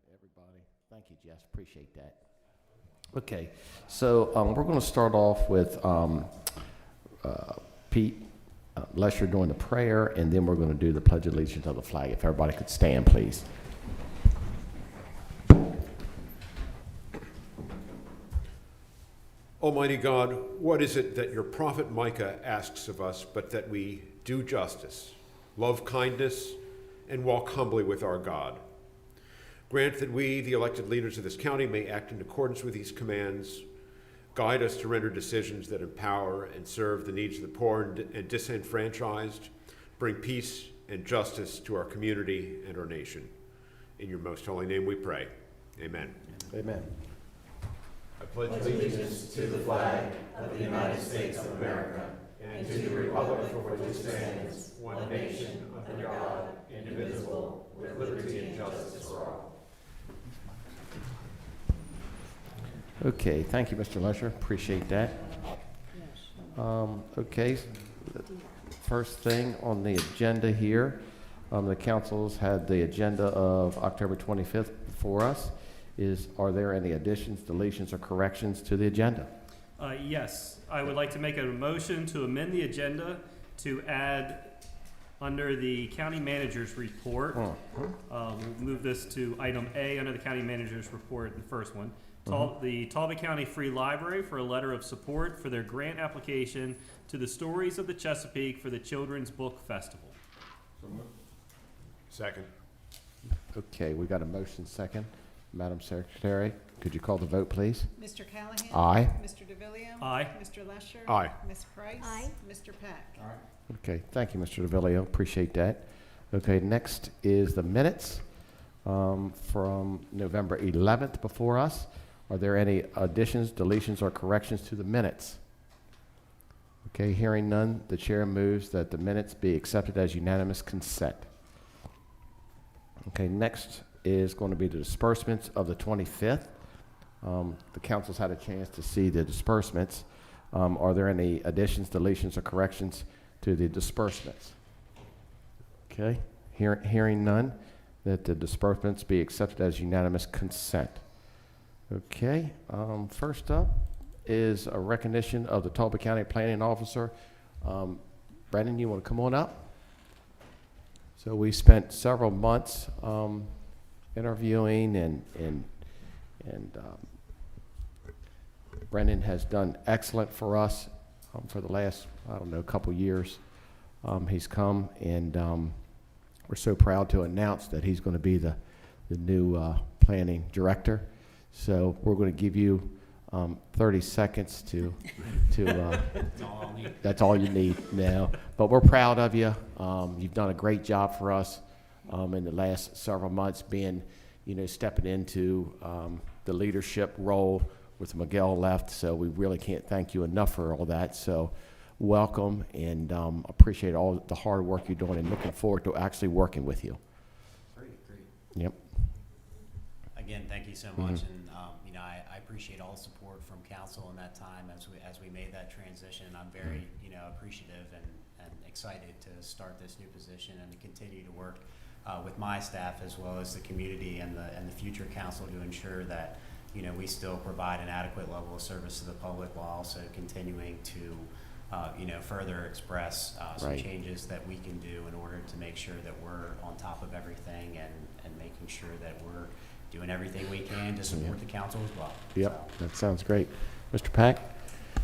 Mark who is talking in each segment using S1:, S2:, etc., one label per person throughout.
S1: everybody. Thank you, Jess. Appreciate that. Okay, so we're going to start off with Pete Lesher doing the prayer, and then we're going to do the Pledge of Allegiance of the flag. If everybody could stand, please.
S2: Almighty God, what is it that your prophet Micah asks of us but that we do justice, love kindness, and walk humbly with our God? Grant that we, the elected leaders of this county, may act in accordance with these commands. Guide us to render decisions that empower and serve the needs of the poor and disenfranchised. Bring peace and justice to our community and our nation. In your most holy name we pray. Amen.
S1: Amen.
S2: I pledge
S3: allegiance to the flag of the United States of America and to the republic for which it stands, one nation, under God, indivisible, with liberty and justice for all.
S1: Okay, thank you, Mr. Lesher. Appreciate that. Okay, first thing on the agenda here, the council's had the agenda of October 25th before us. Are there any additions, deletions, or corrections to the agenda?
S4: Yes, I would like to make a motion to amend the agenda to add under the county manager's report. We'll move this to item A under the county manager's report, the first one. The Talbot County Free Library for a letter of support for their grant application to the Stories of the Chesapeake for the Children's Book Festival.
S2: Second.
S1: Okay, we got a motion second. Madam Secretary, could you call the vote, please?
S5: Mr. Callahan?
S1: Aye.
S5: Mr. DeVillio?
S4: Aye.
S5: Mr. Lesher?
S2: Aye.
S5: Ms. Price?
S3: Aye.
S5: Mr. Peck?
S2: Aye.
S1: Okay, thank you, Mr. DeVillio. Appreciate that. Okay, next is the minutes from November 11th before us. Are there any additions, deletions, or corrections to the minutes? Okay, hearing none, the chair moves that the minutes be accepted as unanimous consent. Okay, next is going to be the disbursements of the 25th. The council's had a chance to see the disbursements. Are there any additions, deletions, or corrections to the disbursements? Okay, hearing none, that the disbursements be accepted as unanimous consent. Okay, first up is a recognition of the Talbot County Planning Officer. Brennan, you want to come on up? So we spent several months interviewing and Brennan has done excellent for us for the last, I don't know, couple years. He's come and we're so proud to announce that he's going to be the new planning director. So we're going to give you 30 seconds to that's all you need now. But we're proud of you. You've done a great job for us in the last several months, being, stepping into the leadership role with Miguel left. So we really can't thank you enough for all that. So welcome, and appreciate all the hard work you're doing, and looking forward to actually working with you.
S6: Great.
S1: Yep.
S6: Again, thank you so much, and I appreciate all the support from council in that time as we made that transition. I'm very appreciative and excited to start this new position and to continue to work with my staff as well as the community and the future council to ensure that we still provide an adequate level of service to the public while also continuing to further express some changes that we can do in order to make sure that we're on top of everything and making sure that we're doing everything we can to support the council as well.
S1: Yep, that sounds great. Mr. Pack?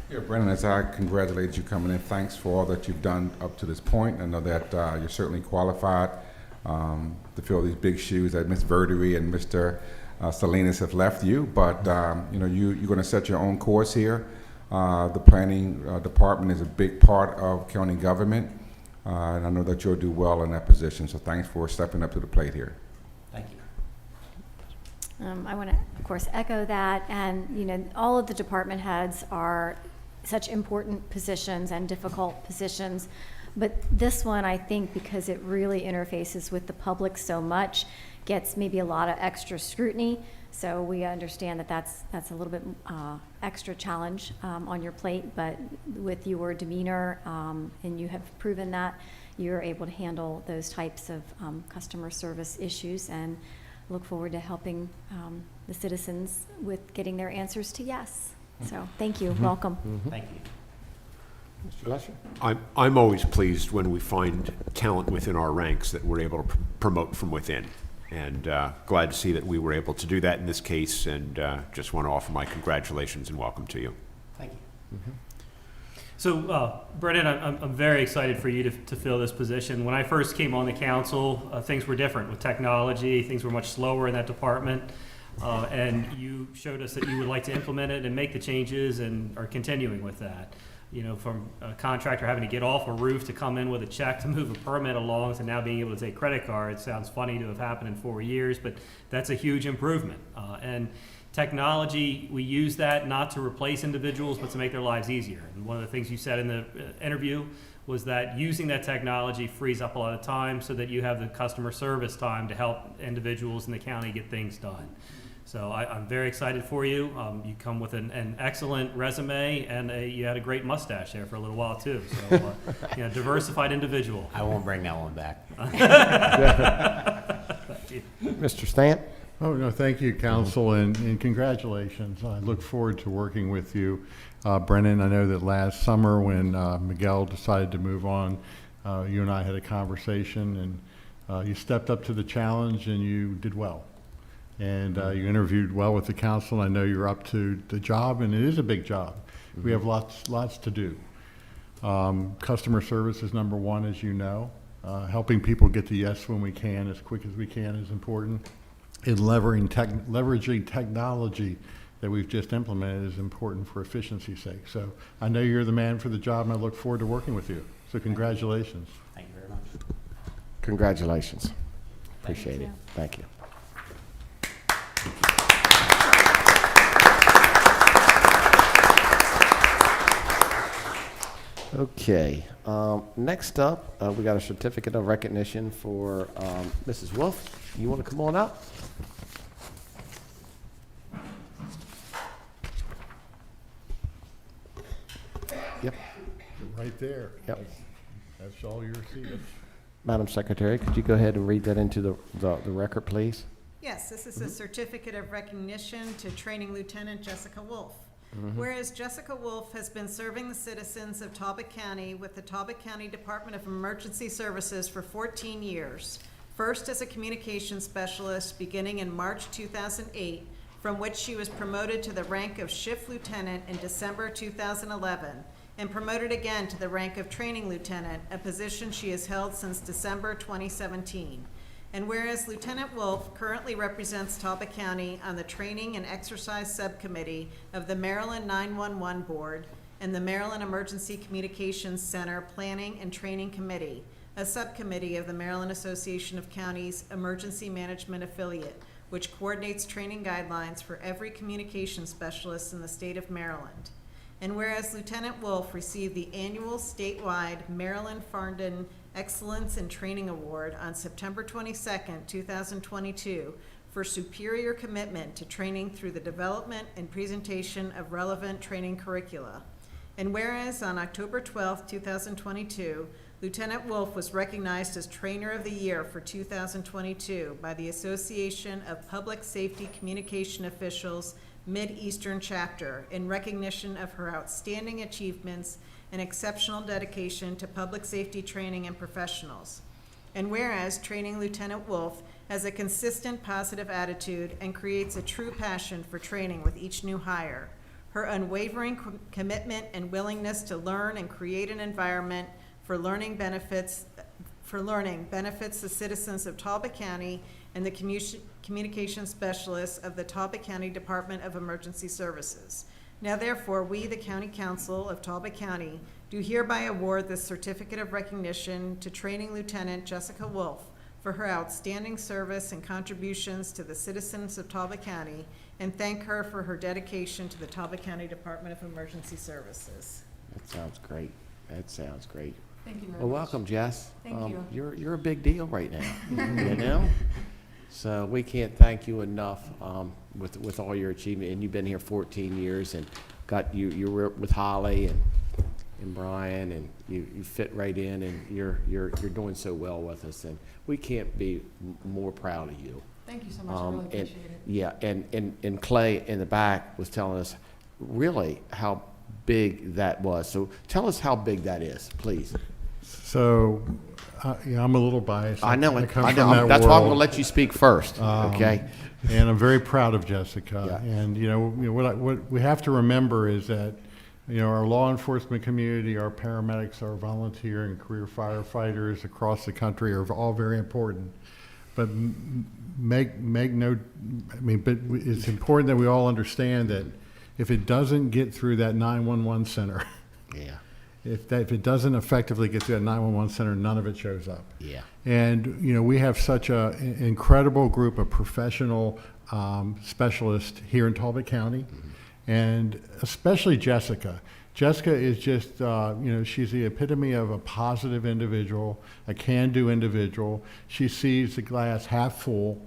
S7: Yeah, Brennan, as I congratulate you coming in, thanks for all that you've done up to this point. I know that you're certainly qualified to fill these big shoes that Ms. Verdery and Mr. Salinas have left you, but you're going to set your own course here. The planning department is a big part of county government, and I know that you'll do well in that position, so thanks for stepping up to the plate here.
S6: Thank you.
S3: I want to, of course, echo that, and all of the department heads are such important positions and difficult positions, but this one, I think, because it really interfaces with the public so much, gets maybe a lot of extra scrutiny. So we understand that that's a little bit extra challenge on your plate, but with your demeanor, and you have proven that you're able to handle those types of customer service issues, and look forward to helping the citizens with getting their answers to yes. So thank you. Welcome.
S6: Thank you.
S1: Mr. Lesher?
S2: I'm always pleased when we find talent within our ranks that we're able to promote from within. And glad to see that we were able to do that in this case, and just want to offer my congratulations and welcome to you.
S6: Thank you.
S4: So, Brennan, I'm very excited for you to fill this position. When I first came on the council, things were different with technology. Things were much slower in that department. And you showed us that you would like to implement it and make the changes and are continuing with that. You know, from a contractor having to get off a roof to come in with a check to move a permit along to now being able to take credit cards. Sounds funny to have happened in 4 years, but that's a huge improvement. And technology, we use that not to replace individuals, but to make their lives easier. And one of the things you said in the interview was that using that technology frees up a lot of time so that you have the customer service time to help individuals in the county get things done. So I'm very excited for you. You come with an excellent resume, and you had a great mustache there for a little while too. So, you know, diversified individual.
S6: I won't bring that one back.
S1: Mr. Stant?
S8: Oh, no, thank you, council, and congratulations. I look forward to working with you. Brennan, I know that last summer when Miguel decided to move on, you and I had a conversation, and you stepped up to the challenge and you did well. And you interviewed well with the council. I know you're up to the job, and it is a big job. We have lots to do. Customer service is number one, as you know. Helping people get the yes when we can, as quick as we can, is important. And leveraging technology that we've just implemented is important for efficiency's sake. So I know you're the man for the job, and I look forward to working with you. So congratulations.
S6: Thank you very much.
S1: Congratulations. Appreciate it. Thank you. Okay, next up, we got a certificate of recognition for Mrs. Wolfe. You want to come on up? Yep.
S8: Right there.
S1: Yep.
S8: That's all you're seeing.
S1: Madam Secretary, could you go ahead and read that into the record, please?
S5: Yes, this is a certificate of recognition to Training Lieutenant Jessica Wolfe. Whereas Jessica Wolfe has been serving the citizens of Talbot County with the Talbot County Department of Emergency Services for 14 years, first as a communications specialist beginning in March 2008, from which she was promoted to the rank of shift lieutenant in December 2011, and promoted again to the rank of training lieutenant, a position she has held since December 2017. And whereas Lieutenant Wolfe currently represents Talbot County on the Training and Exercise Subcommittee of the Maryland 911 Board and the Maryland Emergency Communications Center Planning and Training Committee, a subcommittee of the Maryland Association of Counties Emergency Management Affiliate, which coordinates training guidelines for every communication specialist in the state of Maryland. And whereas Lieutenant Wolfe received the annual statewide Maryland Farndon Excellence in Training Award on September 22nd, 2022 for superior commitment to training through the development and presentation of relevant training curricula. And whereas on October 12th, 2022, Lieutenant Wolfe was recognized as Trainer of the Year for 2022 by the Association of Public Safety Communication Officials Mid-Eastern Chapter in recognition of her outstanding achievements and exceptional dedication to public safety training and professionals. And whereas Training Lieutenant Wolfe has a consistent positive attitude and creates a true passion for training with each new hire, her unwavering commitment and willingness to learn and create an environment for learning benefits the citizens of Talbot County and the communication specialists of the Talbot County Department of Emergency Services. Now therefore, we, the County Council of Talbot County, do hereby award this certificate of recognition to Training Lieutenant Jessica Wolfe for her outstanding service and contributions to the citizens of Talbot County, and thank her for her dedication to the Talbot County Department of Emergency Services.
S1: That sounds great. That sounds great.
S5: Thank you very
S1: Well,
S5: much.
S1: welcome, Jess.
S5: Thank you.
S1: You're a big deal right now, you know? So we can't thank you enough with all your achievement. And you've been here 14 years and you were with Holly and Brian, and you fit right in, and you're doing so well with us. And we can't be more proud of you.
S5: Thank you so much, I really
S1: And-
S5: appreciate it.
S1: Yeah, and Clay in the back was telling us really how big that was. So tell us how big that is, please.
S8: So, yeah, I'm a little biased.
S1: I know,
S8: come
S1: I
S8: from
S1: know.
S8: that
S1: That's why I'm
S8: world.
S1: gonna let you speak first, okay?
S8: And I'm very proud of Jessica.
S1: Yeah.
S8: And, what we have to remember is that, our law enforcement community, our paramedics, our volunteer and career firefighters across the country are all very important. But but it's important that we all understand that if it doesn't get through that 911 center,
S1: Yeah,
S8: if it doesn't effectively get through that 911 center, none of it shows up.
S1: yeah.
S8: And, we have such an incredible group of professional specialists here in Talbot County, and especially Jessica. Jessica is just, she's the epitome of a positive individual, a can-do individual. She sees the glass half full.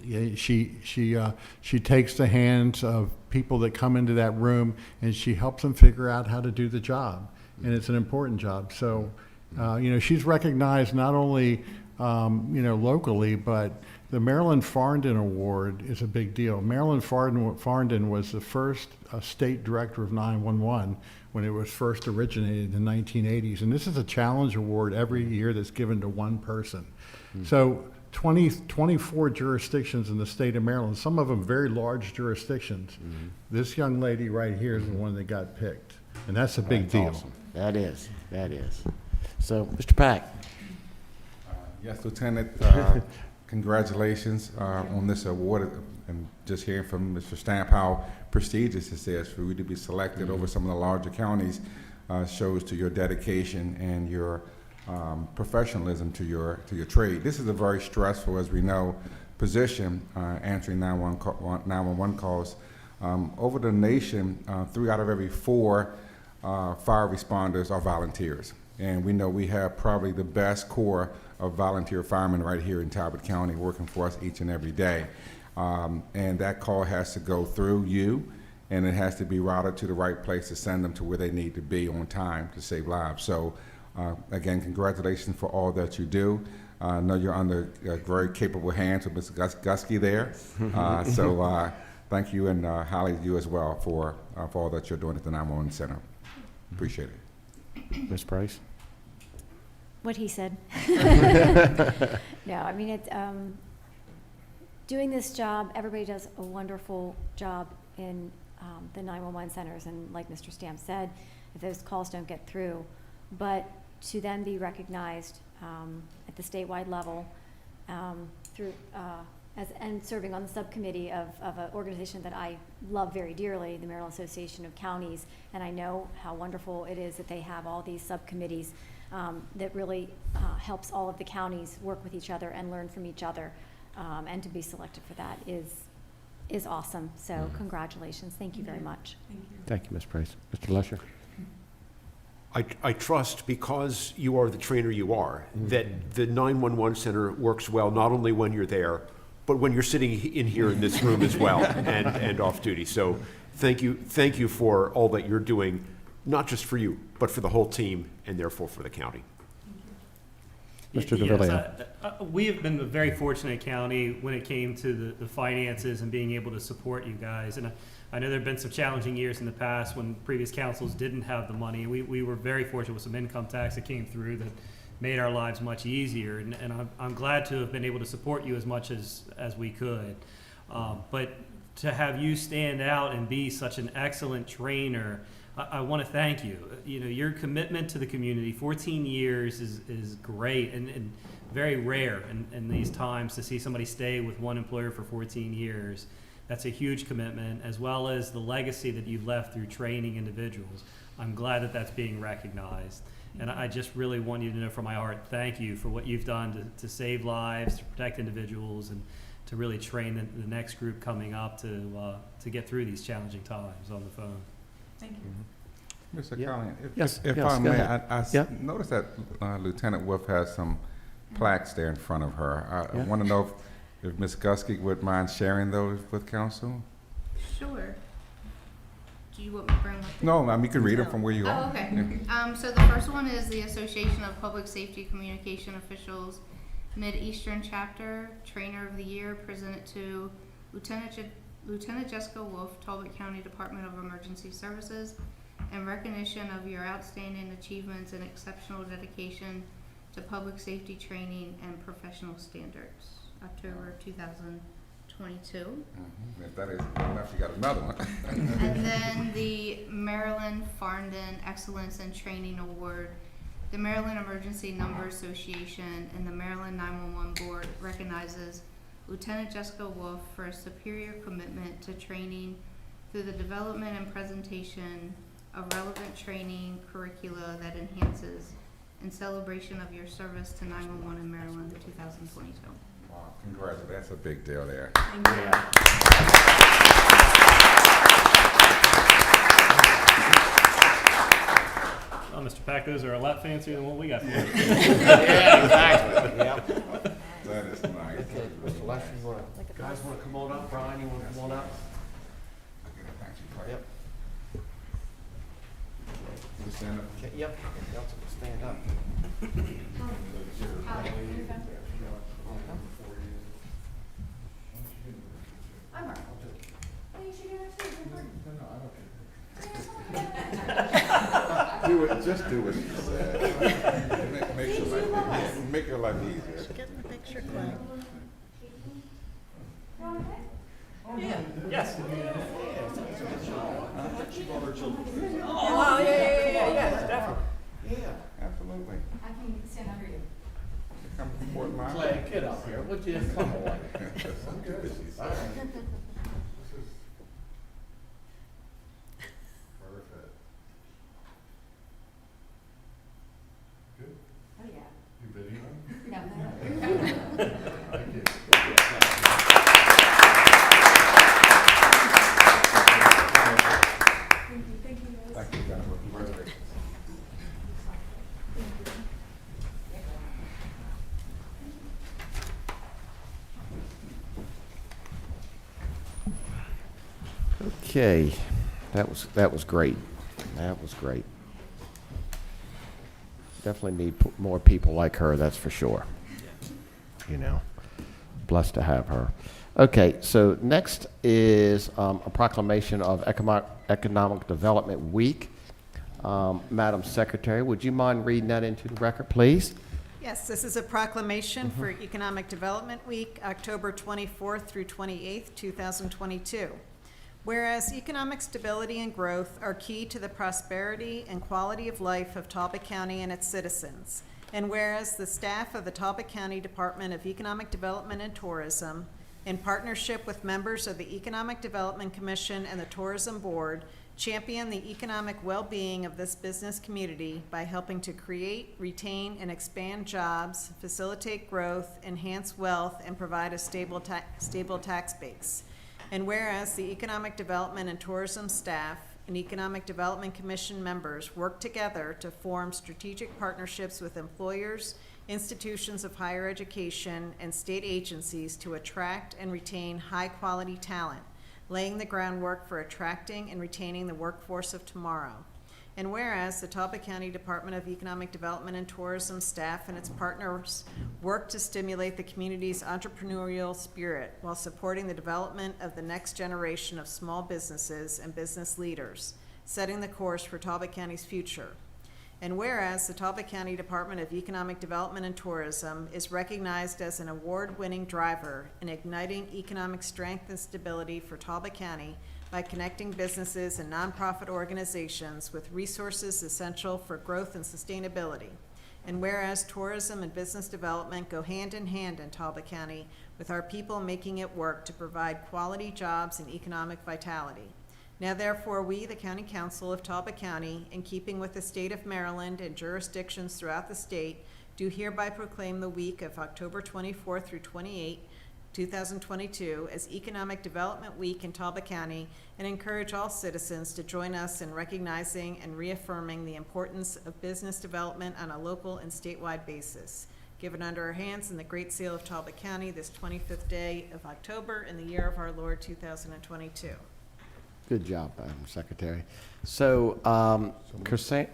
S8: Yeah, she takes the hands of people that come into that room, and she helps them figure out how to do the job. And it's an important job. So, she's recognized not only, locally, but the Maryland Farndon Award is a big deal. Maryland Farndon was the first state director of 911 when it was first originated in the 1980s. And this is a challenge award every year that's given to one person. So 24 jurisdictions in the state of Maryland, some of them very large jurisdictions. This young lady right here is the one that got picked. And that's a big
S1: That's
S8: deal.
S1: awesome. That is. So, Mr. Pack.
S7: Yes, Lieutenant, congratulations on this award, and just hearing from Mr. Stamp how prestigious it is for you to be selected over some of the larger counties shows to your dedication and your professionalism to your trade. This is a very stressful, as we know, position, answering 911 calls. Over the nation, 3 out of every 4 fire responders are volunteers. And we know we have probably the best core of volunteer firemen right here in Talbot County working for us each and every day. And that call has to go through you, and it has to be routed to the right place to send them to where they need to be on time to save lives. So again, congratulations for all that you do. I know you're under very capable hands with Mr. Gusky there. So thank you, and Holly, you as well for all that you're doing at the 911 Center. Appreciate it.
S1: Ms. Price?
S3: What he said. No, I mean, it's, doing this job, everybody does a wonderful job in the 911 centers, and like Mr. Stamp said, if those calls don't get through, but to then be recognized at the statewide level through, and serving on the subcommittee of an organization that I love very dearly, the Maryland Association of Counties, and I know how wonderful it is that they have all these subcommittees that really helps all of the counties work with each other and learn from each other, and to be selected for that is awesome. So congratulations. Thank you very much.
S1: Thank you, Ms. Price. Mr. Lesher?
S2: I trust, because you are the trainer you are, that the 911 center works well not only when you're there, but when you're sitting in here in this room as well and off duty. So thank you for all that you're doing, not just for you, but for the whole team and therefore for the county.
S1: Mr.
S4: Yes,
S1: DeVillio.
S4: we have been a very fortunate county when it came to the finances and being able to support you guys. And I know there have been some challenging years in the past when previous councils didn't have the money. We were very fortunate with some income tax that came through that made our lives much easier. And I'm glad to have been able to support you as much as we could. But to have you stand out and be such an excellent trainer, I want to thank you. You know, your commitment to the community, 14 years is great and very rare in these times to see somebody stay with one employer for 14 years. That's a huge commitment, as well as the legacy that you've left through training individuals. I'm glad that that's being recognized. And I just really want you to know from my heart, thank you for what you've done to save lives, to protect individuals, and to really train the next group coming up to get through these challenging times on the phone.
S5: Thank you.
S7: Mr.
S1: Yeah.
S7: Collins,
S1: Yes,
S7: if
S1: yes,
S7: I
S1: go
S7: may,
S1: ahead.
S7: I
S1: Yeah.
S7: noticed that Lieutenant Wolfe has some plaques there in front of her. I
S1: Yeah.
S7: want to know if Ms. Gusky would mind sharing those with council?
S9: Sure. Do you want me to bring up?
S7: No, I mean, you can read them from where you
S9: Oh,
S7: are.
S9: okay. So the first one is the Association of Public Safety Communication Officials, Mid-Eastern Chapter Trainer of the Year presented to Lieutenant Jessica Wolfe, Talbot County Department of Emergency Services, in recognition of your outstanding achievements and exceptional dedication to public safety training and professional standards. October 2022.
S7: If that isn't good enough, you got another one.
S9: And then the Maryland Farndon Excellence in Training Award. The Maryland Emergency Number Association and the Maryland 911 Board recognizes Lieutenant Jessica Wolfe for a superior commitment to training through the development and presentation of relevant training curricula that enhances in celebration of your service to 911 in Maryland 2022.
S7: Wow, congratulations. That's a big deal there.
S4: Oh, Mr. Pack, those are a lot fancier than what we got for you.
S1: Yeah, exactly. Yep.
S7: That is nice.
S1: Okay, Mr. Lester, guys wanna come on up? Brian, you wanna come on up? Yep.
S7: You stand up.
S1: Okay, yep. Y'all stand up.
S7: Do it. Just do what she said. Make your life easier.
S5: Get in the picture, Clay.
S4: Yes.
S1: Oh, yeah, definitely. Yeah.
S7: Absolutely.
S3: I can stand under you.
S7: Come forward, Mike.
S1: Clay, get up here, would you? Come on. All right.
S3: Oh, yeah.
S8: You video?
S3: No,
S8: Thank you.
S7: Thank you, Jennifer. Congratulations.
S1: Okay, that was great. That was great. Definitely need more people like her, that's for sure. You know, blessed to have her. Okay, so next is a proclamation of Economic Development Week. Madam Secretary, would you mind reading that into the record, please?
S5: Yes, this is a proclamation for Economic Development Week, October 24th through 28th, 2022. Whereas economic stability and growth are key to the prosperity and quality of life of Talbot County and its citizens, and whereas the staff of the Talbot County Department of Economic Development and Tourism, in partnership with members of the Economic Development Commission and the Tourism Board, champion the economic well-being of this business community by helping to create, retain, and expand jobs, facilitate growth, enhance wealth, and provide a stable tax base. And whereas the Economic Development and Tourism staff and Economic Development Commission members work together to form strategic partnerships with employers, institutions of higher education, and state agencies to attract and retain high-quality talent, laying the groundwork for attracting and retaining the workforce of tomorrow. And whereas the Talbot County Department of Economic Development and Tourism staff and its partners work to stimulate the community's entrepreneurial spirit while supporting the development of the next generation of small businesses and business leaders, setting the course for Talbot County's future. And whereas the Talbot County Department of Economic Development and Tourism is recognized as an award-winning driver in igniting economic strength and stability for Talbot County by connecting businesses and nonprofit organizations with resources essential for growth and sustainability. And whereas tourism and business development go hand in hand in Talbot County, with our people making it work to provide quality jobs and economic vitality. Now therefore, we, the County Council of Talbot County, in keeping with the state of Maryland and jurisdictions throughout the state, do hereby proclaim the week of October 24th through 28th, 2022 as Economic Development Week in Talbot County, and encourage all citizens to join us in recognizing and reaffirming the importance of business development on a local and statewide basis. Given under our hands in the Great Seal of Talbot County this 25th day of October in the year of our Lord 2022.
S1: Good job, Madam Secretary. So, Christine,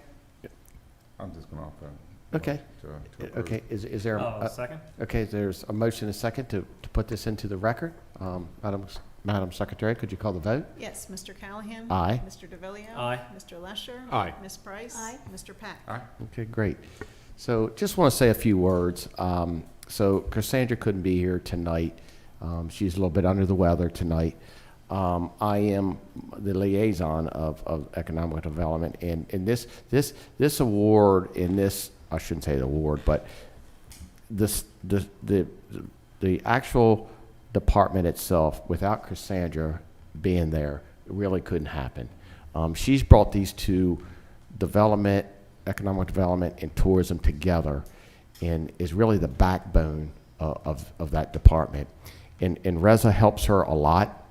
S7: I'm just going to offer
S1: Okay,
S7: to approve.
S1: okay, is there,
S4: Second?
S1: okay, there's a motion and a second to put this into the record. Madam Secretary, could you call the vote?
S5: Yes, Mr. Callahan?
S1: Aye.
S5: Mr. DeVillio?
S4: Aye.
S5: Mr. Lesher?
S2: Aye.
S5: Ms. Price?
S3: Aye.
S5: Mr. Pack?
S7: Aye.
S1: Okay, great. So just want to say a few words. So Cassandra couldn't be here tonight. She's a little bit under the weather tonight. I am the liaison of economic development, and this award, in this, I shouldn't say the award, but the actual department itself, without Cassandra being there, it really couldn't happen. She's brought these two, development, economic development, and tourism together, and is really the backbone of that department. And Reza helps her a lot.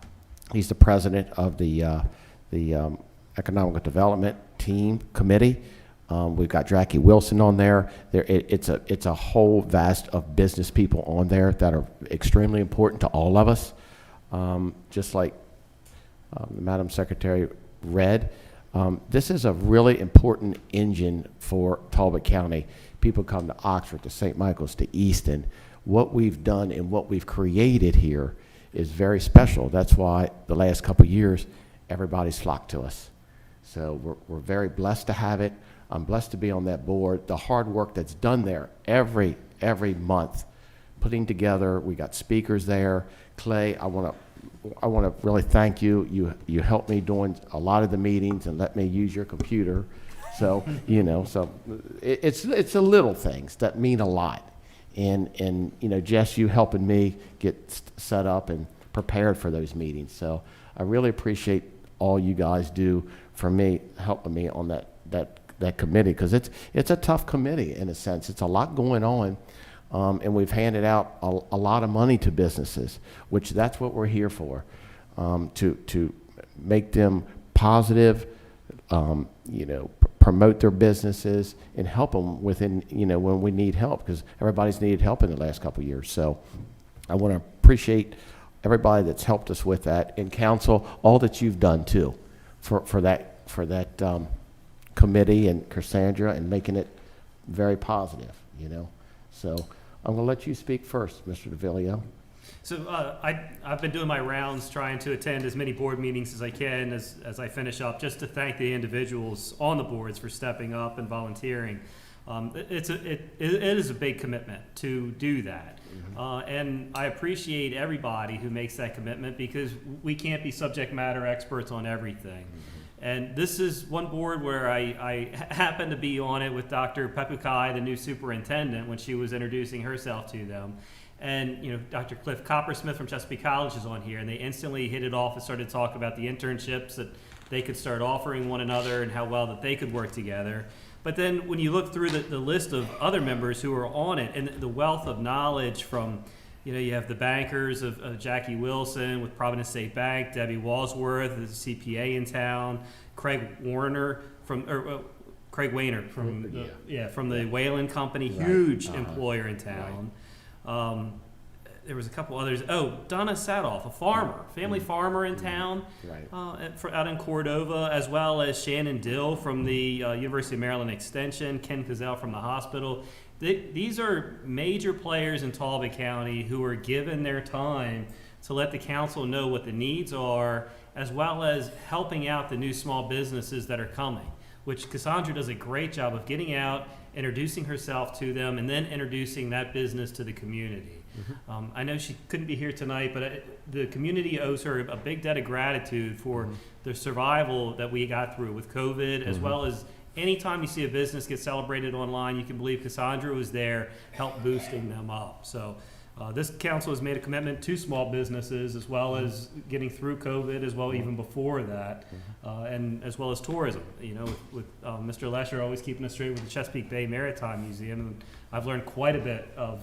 S1: He's the president of the economic development team committee. We've got Jackie Wilson on there. It's a whole vast of business people on there that are extremely important to all of us. Just like Madam Secretary read, this is a really important engine for Talbot County. People come to Oxford, to St. Michael's, to Easton. What we've done and what we've created here is very special. That's why the last couple of years, everybody's flocked to us. So we're very blessed to have it. I'm blessed to be on that board. The hard work that's done there every month, putting together, we got speakers there. Clay, I want to really thank you. You helped me during a lot of the meetings and let me use your computer. So, you know, so it's the little things that mean a lot. And you know, Jess, you helping me get set up and prepared for those meetings. So I really appreciate all you guys do for me, helping me on that committee, because it's a tough committee in a sense. It's a lot going on, and we've handed out a lot of money to businesses, which that's what we're here for, to make them positive, you know, promote their businesses and help them within, you know, when we need help, because everybody's needed help in the last couple of years. So I want to appreciate everybody that's helped us with that, and council, all that you've done too for that committee and Cassandra, and making it very positive, you know. So I'm going to let you speak first, Mr. DeVillio.
S4: So I've been doing my rounds trying to attend as many board meetings as I can as I finish up, just to thank the individuals on the boards for stepping up and volunteering. It is a big commitment to do that. And I appreciate everybody who makes that commitment, because we can't be subject matter experts on everything. And this is one board where I happened to be on it with Dr. Pepukai, the new superintendent, when she was introducing herself to them. And, you know, Dr. Cliff Coppersmith from Chesapeake College is on here, and they instantly hit it off and started talking about the internships that they could start offering one another and how well that they could work together. But then when you look through the list of other members who are on it, and the wealth of knowledge from, you know, you have the bankers of Jackie Wilson with Providence State Bank, Debbie Walsworth, the CPA in town, Craig Wayner from the Whalen Company, huge employer in town. There was a couple others. Oh, Donna Sadoff, a farmer, family farmer in town, out in Cordova, as well as Shannon Dill from the University of Maryland Extension, Ken Cazell from the hospital. These are major players in Talbot County who are given their time to let the council know what the needs are, as well as helping out the new small businesses that are coming, which Cassandra does a great job of getting out, introducing herself to them, and then introducing that business to the community. I know she couldn't be here tonight, but the community owes her a big debt of gratitude for the survival that we got through with COVID, as well as anytime you see a business get celebrated online, you can believe Cassandra was there, help boosting them up. So this council has made a commitment to small businesses, as well as getting through COVID, as well even before that, and as well as tourism. You know, with Mr. Lesher always keeping us straight with the Chesapeake Bay Maritime Museum, and I've learned quite a bit of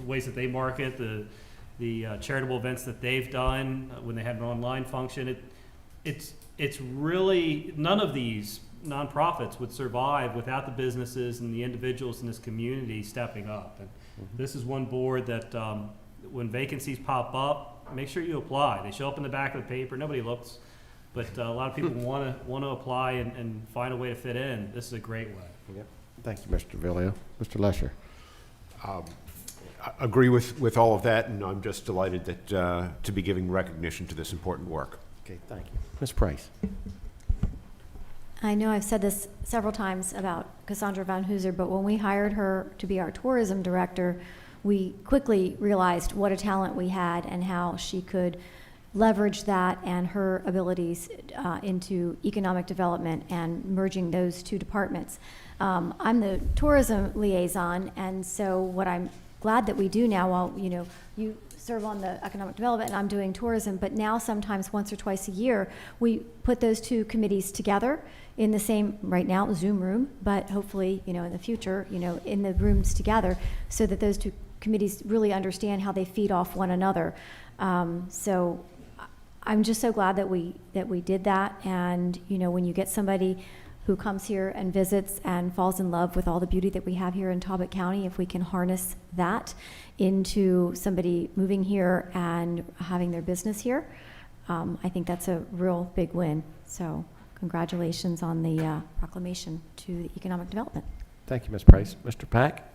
S4: ways that they market, the charitable events that they've done when they had an online function. It's really, none of these nonprofits would survive without the businesses and the individuals in this community stepping up. And this is one board that when vacancies pop up, make sure you apply. They show up in the back of the paper. Nobody looks, but a lot of people want to apply and find a way to fit in. This is a great way.
S1: Thank you, Mr. Villio. Mr. Lesher.
S2: I agree with all of that, and I'm just delighted that to be giving recognition to this important work.
S1: Okay, thank you. Ms. Price.
S3: I know I've said this several times about Cassandra Van Hooser, but when we hired her to be our tourism director, we quickly realized what a talent we had and how she could leverage that and her abilities into economic development and merging those two departments. I'm the tourism liaison, and so what I'm glad that we do now, while you serve on the economic development and I'm doing tourism, but now sometimes once or twice a year, we put those two committees together in the same, right now, Zoom room, but hopefully, in the future, in the rooms together, so that those two committees really understand how they feed off one another. So I'm just so glad that we did that. And when you get somebody who comes here and visits and falls in love with all the beauty that we have here in Talbot County, if we can harness that into somebody moving here and having their business here, I think that's a real big win. So congratulations on the proclamation to the economic development.
S1: Thank you, Ms. Price. Mr. Pack?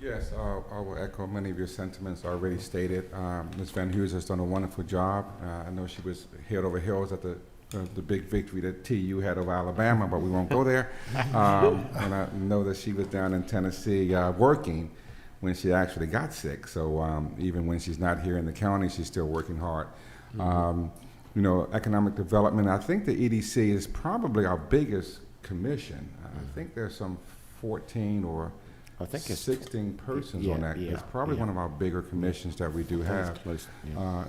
S7: Yes, I will echo many of your sentiments already stated. Ms. Van Hooser has done a wonderful job. I know she was head over heels at the big victory that TU had over Alabama, but we won't go there. And I know that she was down in Tennessee working when she actually got sick. So even when she's not here in the county, she's still working hard. Economic development, I think the EDC is probably our biggest commission. I think there's some 14 or
S1: I think it's
S7: 16 persons on that. It's probably one of our bigger commissions that we do have.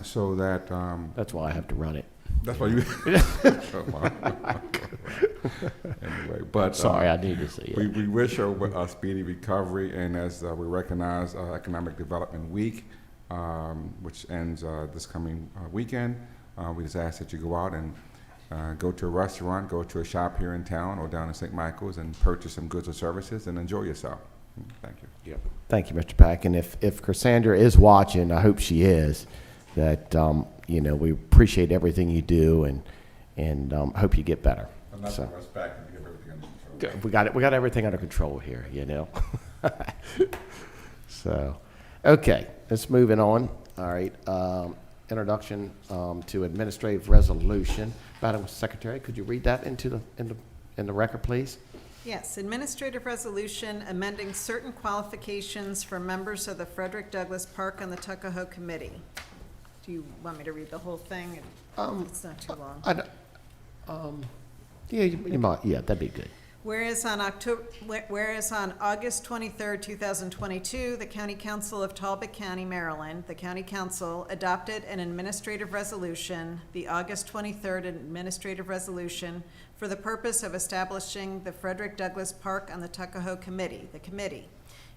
S7: So that
S1: That's why I have to run it.
S7: that's why you. Anyway, but
S1: Sorry, I need to see it.
S7: we wish her a speedy recovery, and as we recognize Economic Development Week, which ends this coming weekend, we just ask that you go out and go to a restaurant, go to a shop here in town or down in St. Michael's and purchase some goods or services and enjoy yourself. Thank you.
S1: Yep. Thank you, Mr. Pack. And if Cassandra is watching, I hope she is, that, we appreciate everything you do and hope you get better.
S7: I'm not
S1: So.
S7: going to rush back and give everything under control.
S1: Good. We got everything under control here, So, okay, let's move it on. All right. Introduction to administrative resolution. Madam Secretary, could you read that into the record, please?
S5: Yes, administrative resolution amending certain qualifications for members of the Frederick Douglass Park on the Tuckahoe Committee. Do you want me to read the whole thing? It's not too long.
S1: You might. Yeah, that'd be good.
S5: Whereas on August 23rd, 2022, the County Council of Talbot County, Maryland, the County Council adopted an administrative resolution, the August 23rd Administrative Resolution, for the purpose of establishing the Frederick Douglass Park on the Tuckahoe Committee, the committee.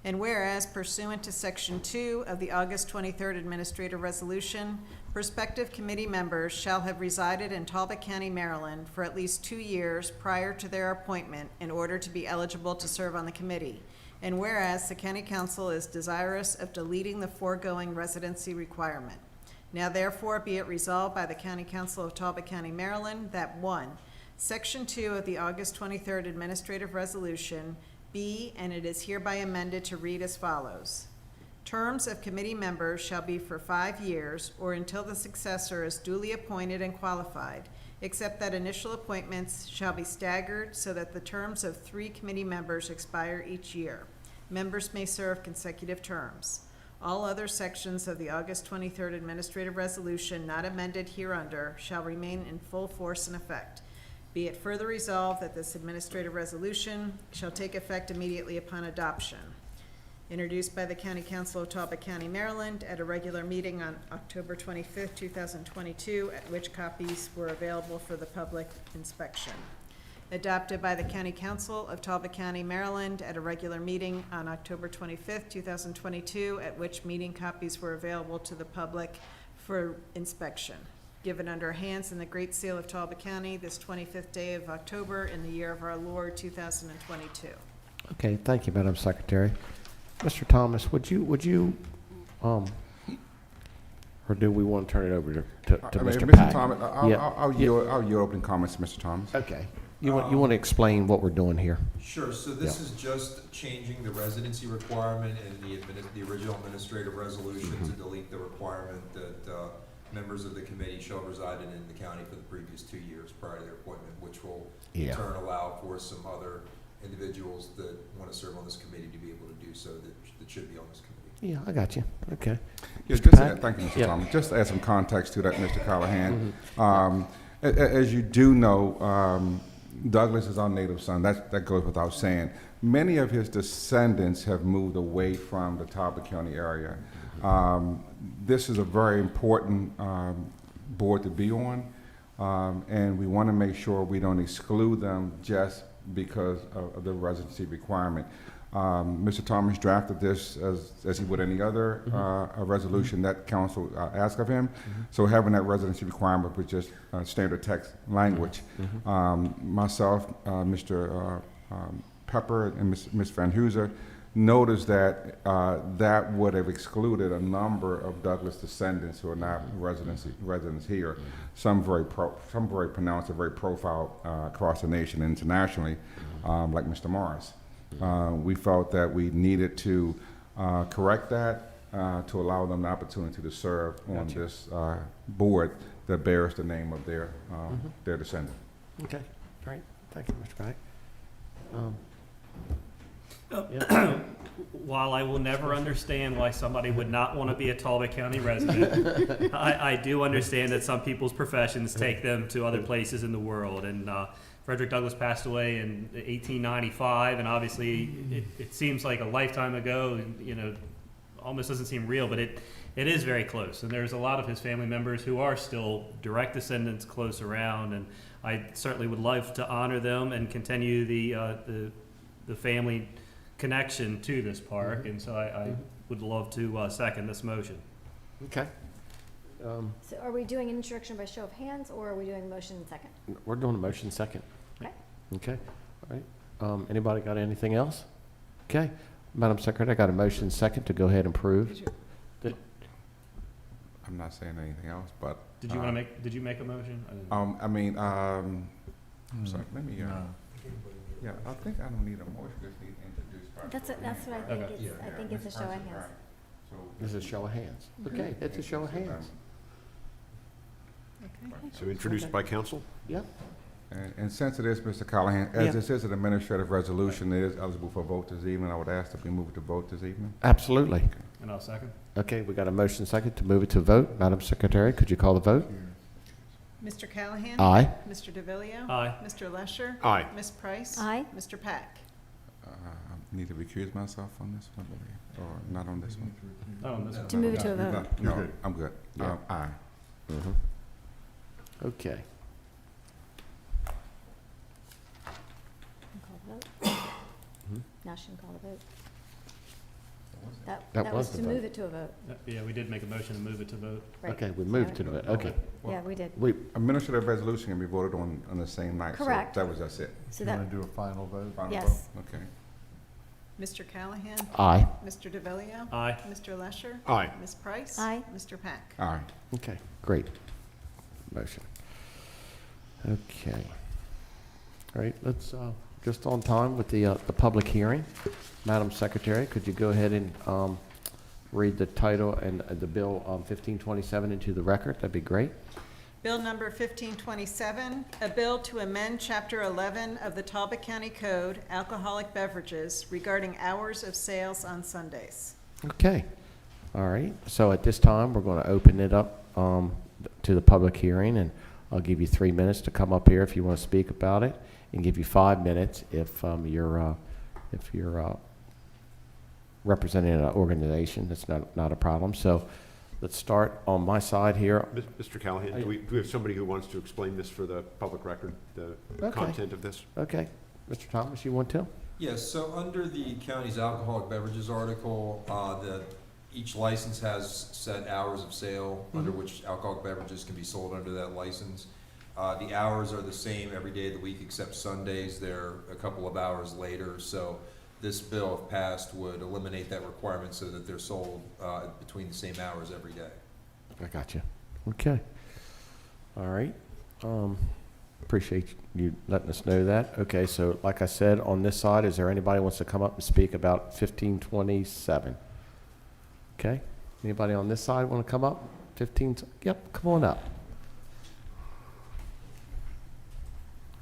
S5: And whereas pursuant to Section 2 of the August 23rd Administrative Resolution, prospective committee members shall have resided in Talbot County, Maryland for at least 2 years prior to their appointment in order to be eligible to serve on the committee. And whereas the County Council is desirous of deleting the foregoing residency requirement. Now therefore be it resolved by the County Council of Talbot County, Maryland, that 1, Section 2 of the August 23rd Administrative Resolution be, and it is hereby amended to read as follows. Terms of committee members shall be for 5 years or until the successor is duly appointed and qualified, except that initial appointments shall be staggered so that the terms of 3 committee members expire each year. Members may serve consecutive terms. All other sections of the August 23rd Administrative Resolution not amended hereunder shall remain in full force and effect. Be it further resolved that this administrative resolution shall take effect immediately upon adoption. Introduced by the County Council of Talbot County, Maryland, at a regular meeting on October 25th, 2022, at which copies were available for the public inspection. Adopted by the County Council of Talbot County, Maryland, at a regular meeting on October 25th, 2022, at which meeting copies were available to the public for inspection. Given under hands in the Great Seal of Talbot County this 25th day of October in the year of our Lord 2022.
S1: Okay, thank you, Madam Secretary. Mr. Thomas, would you, or do we want to turn it over to Mr.
S7: Mr.
S1: Pack?
S7: Thomas, I'll yield opening comments to Mr. Thomas.
S1: Okay, You want to explain what we're doing here?
S10: Sure, so this is just changing the residency requirement in the original administrative resolution to delete the requirement that members of the committee shall have resided in the county for the previous 2 years prior to their appointment, which will in
S1: Yeah.
S10: turn allow for some other individuals that want to serve on this committee to be able to do so that should be on this committee.
S1: Yeah, I got you. Okay.
S7: Yeah,
S1: Mr.
S7: just,
S1: Pack?
S7: thank you, Mr.
S1: Yeah.
S7: Thomas. Just to add some context to that, Mr. Callahan. As you do know, Douglas is our native son. That goes without saying. Many of his descendants have moved away from the Talbot County area. This is a very important board to be on, and we want to make sure we don't exclude them just because of the residency requirement. Mr. Thomas drafted this as he would any other a resolution that council asked of him. So having that residency requirement was just standard text language. Myself, Mr. Pepper, and Ms. Van Hooser noticed that that would have excluded a number of Douglas descendants who are not residents here. Some very pronounced and very profile across the nation and internationally, like Mr. Morris. We felt that we needed to correct that to allow them the opportunity to serve on this board that bears the name of their descendant.
S1: Okay. Great. Thank you, Mr. Pack.
S4: While I will never understand why somebody would not want to be a Talbot County resident, I do understand that some people's professions take them to other places in the world. And Frederick Douglass passed away in 1895, and obviously it seems like a lifetime ago. You know, almost doesn't seem real, but it is very close. And there's a lot of his family members who are still direct descendants close around, and I certainly would love to honor them and continue the family connection to this park. And so I would love to second this motion.
S1: Okay.
S3: So are we doing an introduction by show of hands, or are we doing motion in second?
S1: We're doing a motion second.
S3: Okay.
S1: Okay. All right. Anybody got anything else? Okay. Madam Secretary, I got a motion second to go ahead and approve.
S7: I'm not saying anything else, but
S4: Did you want to make? Did you make a motion? I didn't-
S7: sorry, let me. Yeah, I think I don't need a motion. Just need to introduce.
S3: That's what I think.
S4: Okay.
S3: I think it's a show of hands.
S1: This is a show of hands. Okay, it's a show of hands.
S2: So introduced by council?
S1: Yep.
S7: And since it is, Mr. Callahan, as
S1: Yeah.
S7: this is an administrative resolution, it is eligible for vote this evening. I would ask that we move it to vote this evening.
S1: Absolutely.
S4: And I'll second.
S1: Okay, we got a motion second to move it to vote. Madam Secretary, could you call the vote?
S5: Mr. Callahan?
S1: Aye.
S5: Mr. DeVillio?
S4: Aye.
S5: Mr. Lesher?
S2: Aye.
S5: Ms. Price?
S3: Aye.
S5: Mr. Pack?
S7: I need to recuse myself on this one, or not on this one?
S4: Oh, and this one.
S3: To move it to a vote.
S7: No, I'm good.
S1: Yeah.
S7: Aye.
S1: Okay.
S3: Call the vote. Now she can call the vote.
S1: That
S3: That was
S1: was the
S3: to
S1: vote.
S3: move it to a vote.
S4: Yeah, we did make a motion to move it to vote.
S3: Right.
S1: Okay, we moved to the vote. Okay.
S3: Yeah, we did.
S7: Administrative resolution can be voted on the same night. so
S3: Correct.
S7: That was just it.
S3: So
S8: You
S3: that,
S8: want to do a final vote?
S7: Final
S3: Yes.
S7: vote? Okay.
S5: Mr. Callahan?
S1: Aye.
S5: Mr. DeVillio?
S4: Aye.
S5: Mr. Lesher?
S2: Aye.
S5: Ms. Price?
S3: Aye.
S5: Mr. Pack?
S7: Aye.
S1: Okay, great. Motion. Okay. All right, let's, just on time with the public hearing. Madam Secretary, could you go ahead and read the title and the bill 1527 into the record? That'd be great.
S5: Bill number 1527, a bill to amend Chapter 11 of the Talbot County Code, alcoholic beverages, regarding hours of sales on Sundays.
S1: Okay. All right. So at this time, we're going to open it up to the public hearing, and I'll give you 3 minutes to come up here if you want to speak about it, and give you 5 minutes if you're representing an organization. That's not a problem. So let's start on my side here.
S2: Mr. Callahan, do we have somebody who wants to explain this for the public record, the
S1: Okay.
S2: content of this?
S1: Okay. Mr. Thomas, you want to?
S10: Yes, so under the county's alcoholic beverages article, each license has set hours of sale under which alcoholic beverages can be sold under that license. The hours are the same every day of the week except Sundays. They're a couple of hours later. So this bill, if passed, would eliminate that requirement so that they're sold between the same hours every day.
S1: I got you. Okay. All right. Appreciate you letting us know that. Okay, so like I said, on this side, is there anybody who wants to come up and speak about 1527? Okay, anybody on this side want to come up? 15, yep, come on up.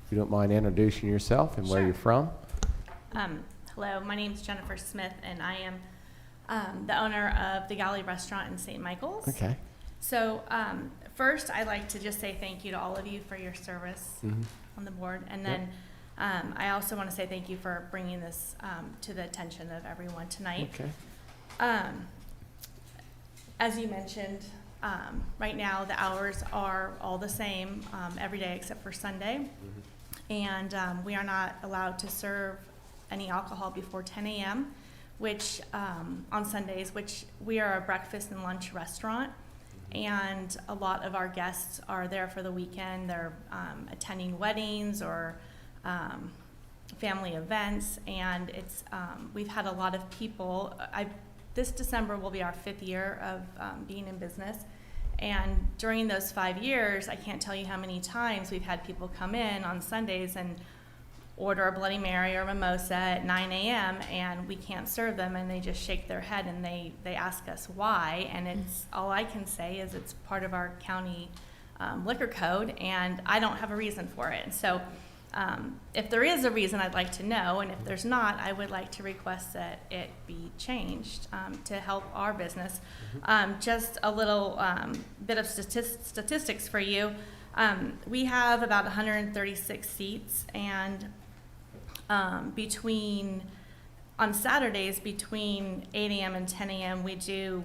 S1: If you don't mind introducing yourself and where
S11: Sure.
S1: you're from.
S11: Hello, my name is Jennifer Smith, and I am the owner of the Galley Restaurant in St. Michael's.
S1: Okay.
S11: So first, I'd like to just say thank you to all of you for your service on the board. And then I also want to say thank you for bringing this to the attention of everyone tonight.
S1: Okay.
S11: As you mentioned, right now the hours are all the same every day except for Sunday. And we are not allowed to serve any alcohol before 10 a.m., which on Sundays, which we are a breakfast and lunch restaurant. And a lot of our guests are there for the weekend. They're attending weddings or family events, and it's we've had a lot of people. This December will be our 5th year of being in business, and during those 5 years, I can't tell you how many times we've had people come in on Sundays and order a Bloody Mary or mimosa at 9 a.m. and we can't serve them, and they just shake their head and they ask us why, and it's all I can say is it's part of our county liquor code, and I don't have a reason for it. And so if there is a reason, I'd like to know, and if there's not, I would like to request that it be changed to help our business. Just a little bit of statistics for you. We have about 136 seats, and on Saturdays between 8 a.m. and 10 a.m. we do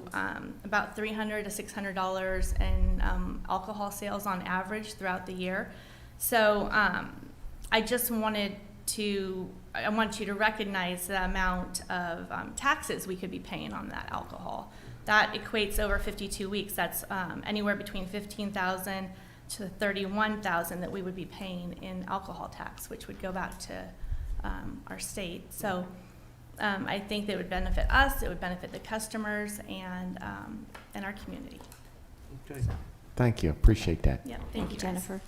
S11: about $300 to $600 in alcohol sales on average throughout the year. So I just want you to recognize the amount of taxes we could be paying on that alcohol. That equates over 52 weeks. That's anywhere between $15,000 to $31,000 that we would be paying in alcohol tax, which would go back to our state. So I think that it would benefit us, it would benefit the customers, and our community.
S1: Okay. Thank you. Appreciate that.
S11: Yeah,
S3: Thank you,
S11: guys.
S3: Jennifer.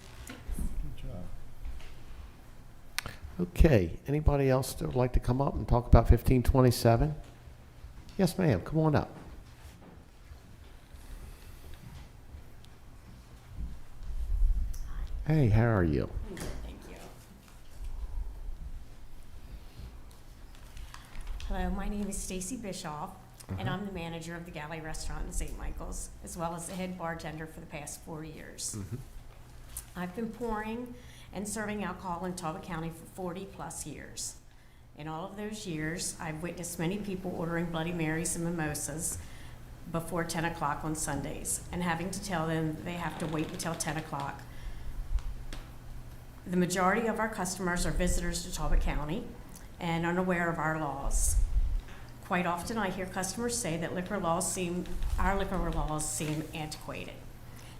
S1: Okay. Anybody else that would like to come up and talk about 1527? Yes, ma'am. Come on up. Hey, how are you?
S12: Thank you. Hello, my name is Stacy Bischoff, and I'm the manager of the Galley Restaurant in St. Michael's, as well as the head bartender for the past 4 years. I've been pouring and serving alcohol in Talbot County for 40+ years. In all of those years, I've witnessed many people ordering Bloody Marys and mimosas before 10 o'clock on Sundays, and having to tell them they have to wait until 10 o'clock. The majority of our customers are visitors to Talbot County and unaware of our laws. Quite often I hear customers say that our liquor laws seem antiquated.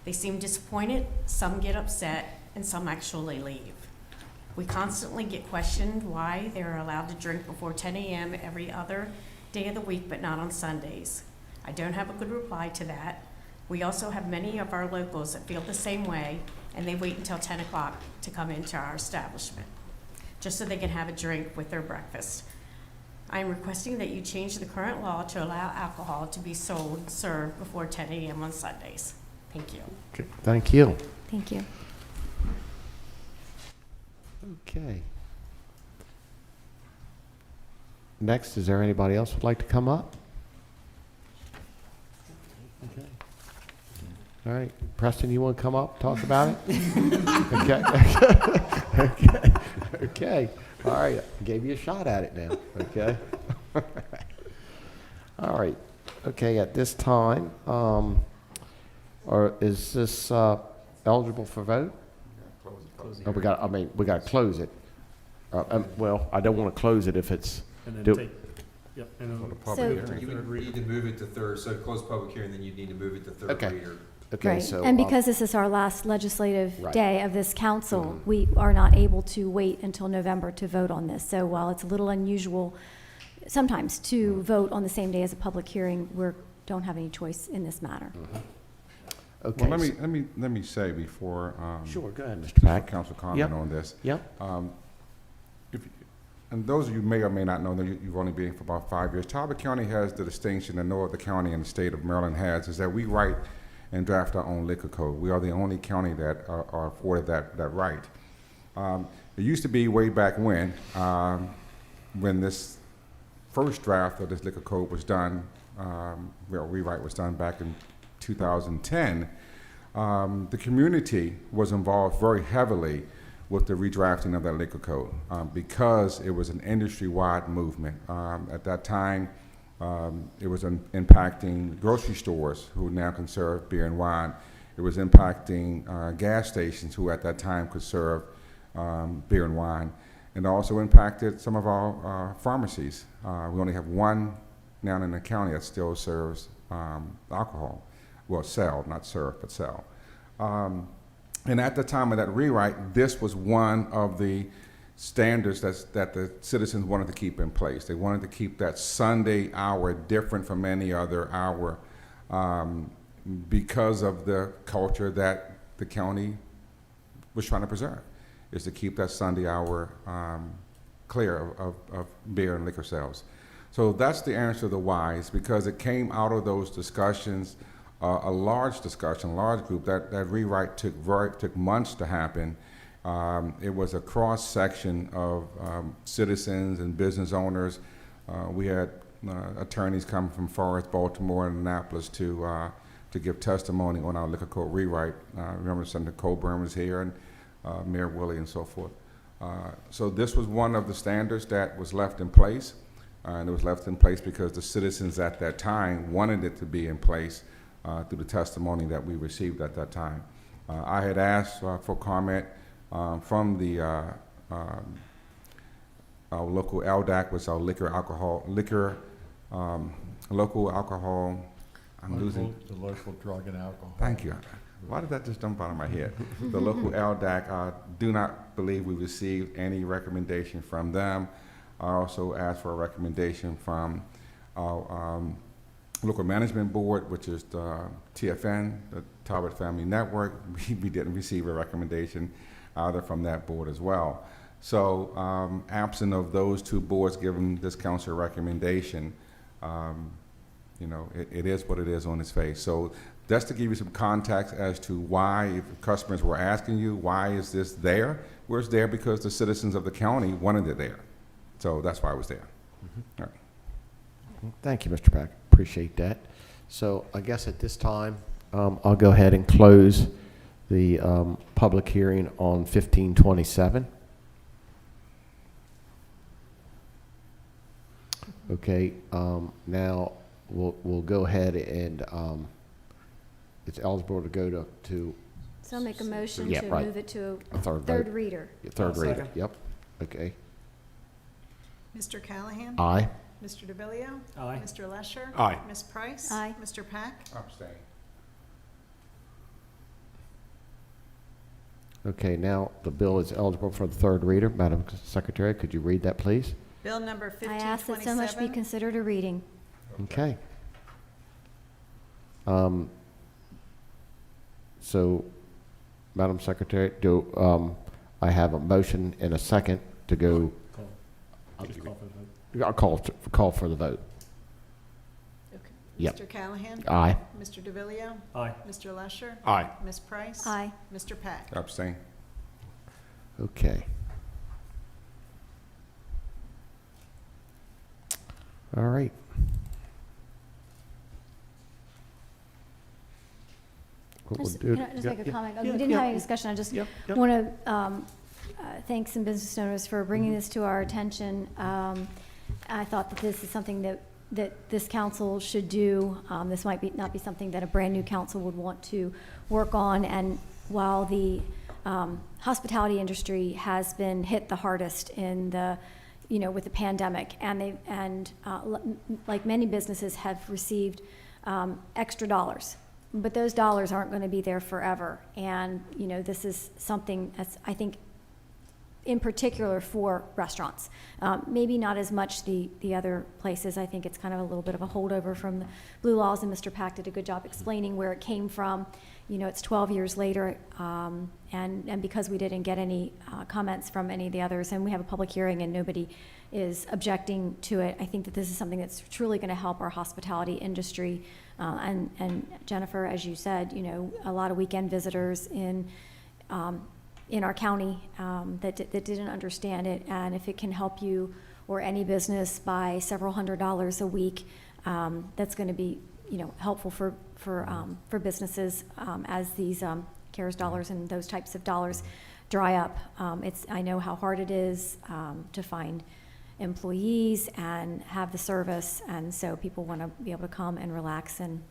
S12: They seem disappointed, some get upset, and some actually leave. We constantly get questioned why they're allowed to drink before 10 a.m. every other day of the week, but not on Sundays. I don't have a good reply to that. We also have many of our locals that feel the same way, and they wait until 10 o'clock to come into our establishment, just so they can have a drink with their breakfast. I am requesting that you change the current law to allow alcohol to be served before 10 a.m. on Sundays. Thank you.
S1: Okay. Thank you.
S3: Thank you.
S1: Okay. Next, is there anybody else who'd like to come up? Okay. All right. Preston, you want to come up, talk about it? Okay. Okay. Okay. All right. I gave you a shot at it now. Okay. All right. Okay. At this time, is this eligible for vote? Oh, we got to close it. Well, I don't want to close it if it's.
S4: And then
S1: Do-
S4: take, yep, and then
S3: So-
S10: You would need to move it to third, so close public hearing, then you'd need to move it to third
S1: Okay.
S10: reader.
S1: Okay.
S3: Right.
S1: So.
S3: And because this is our last legislative
S1: Right.
S3: day of this council, we are not able to wait until November to vote on this. So while it's a little unusual sometimes to vote on the same day as a public hearing, we don't have any choice in this matter.
S1: Okay.
S7: Well, let me say before,
S1: Sure, go ahead, Mr.
S7: before
S1: Pack.
S7: council comment
S1: Yep.
S7: on this.
S1: Yep.
S7: And those of you may or may not know that you've only been here for about 5 years. Talbot County has the distinction that no other county in the state of Maryland has, is that we write and draft our own liquor code. We are the only county that are afforded that right. It used to be way back when this first draft of this liquor code was done, rewrite was done back in 2010, the community was involved very heavily with the redrafting of that liquor code because it was an industry-wide movement. At that time, it was impacting grocery stores who now can serve beer and wine. It was impacting gas stations who at that time could serve beer and wine. And also impacted some of our pharmacies. We only have one now in the county that still serves alcohol. Well, sell, not serve, but sell. And at the time of that rewrite, this was one of the standards that the citizens wanted to keep in place. They wanted to keep that Sunday hour different from any other hour because of the culture that the county was trying to preserve, is to keep that Sunday hour clear of beer and liquor sales. So that's the answer to the why. It's because it came out of those discussions, a large discussion, large group. That rewrite took months to happen. It was a cross section of citizens and business owners. We had attorneys come from Forest, Baltimore, and Annapolis to give testimony on our liquor code rewrite. Remember Senator Coburn was here, and Mayor Willie and so forth. So this was one of the standards that was left in place, and it was left in place because the citizens at that time wanted it to be in place through the testimony that we received at that time. I had asked for comment from the our local LDAC, was our local alcohol.
S8: The local drug and alcohol.
S7: Thank you. Why did that just jump out of my head? The local LDAC, do not believe we received any recommendation from them. I also asked for a recommendation from our local management board, which is the TFN, the Talbot Family Network. We didn't receive a recommendation either from that board as well. So absent of those two boards giving this council a recommendation, you know, it is what it is on its face. So just to give you some context as to why, if customers were asking you, why is this there? Well, it's there because the citizens of the county wanted it there. So that's why it was there. All right.
S1: Thank you, Mr. Pack. Appreciate that. So I guess at this time, I'll go ahead and close the public hearing on 1527. Okay, now we'll go ahead and it's eligible to go to
S3: So I'll make a motion
S1: Yeah,
S3: to
S1: right.
S3: move it to
S1: a third
S3: third
S1: vote.
S3: reader.
S1: Third reader.
S4: Second.
S1: Yep. Okay.
S5: Mr. Callahan?
S1: Aye.
S5: Mr. DeVillio?
S4: Aye.
S5: Mr. Lesher?
S2: Aye.
S5: Ms. Price?
S3: Aye.
S5: Mr. Pack?
S7: Abstain.
S1: Okay, now the bill is eligible for the third reader. Madam Secretary, could you read that, please?
S5: Bill number
S3: I ask that so much be
S5: 1527.
S3: considered a reading.
S1: Okay. So, Madam Secretary, I have a motion and a second to go.
S4: Just call for the vote.
S1: I'll call for the vote. Yep.
S5: Mr. Callahan?
S1: Aye.
S5: Mr. DeVillio?
S4: Aye.
S5: Mr. Lesher?
S2: Aye.
S5: Ms. Price?
S3: Aye.
S5: Mr. Pack?
S7: Abstain.
S1: Okay. All right. What we'll do-
S3: Can I just
S1: yeah,
S3: make a
S1: yeah,
S3: comment?
S1: yeah,
S3: We didn't
S1: yeah,
S3: have any discussion. I just
S1: yeah, yeah.
S3: want to thank some business owners for bringing this to our attention. I thought that this is something that this council should do. This might not be something that a brand-new council would want to work on. And while the hospitality industry has been hit the hardest in the, with the pandemic, and like many businesses have received extra dollars, but those dollars aren't going to be there forever. And this is something that's, I think, in particular for restaurants. Maybe not as much the other places. I think it's kind of a little bit of a holdover from the blue laws, and Mr. Pack did a good job explaining where it came from. You know, it's 12 years later, and because we didn't get any comments from any of the others, and we have a public hearing and nobody is objecting to it, I think that this is something that's truly going to help our hospitality industry. And Jennifer, as you said, you know, a lot of weekend visitors in our county that didn't understand it, and if it can help you or any business by several $100s a week, that's going to be, you know, helpful for businesses as these CARES dollars and those types of dollars dry up. I know how hard it is to find employees and have the service, and so people want to be able to come and relax. And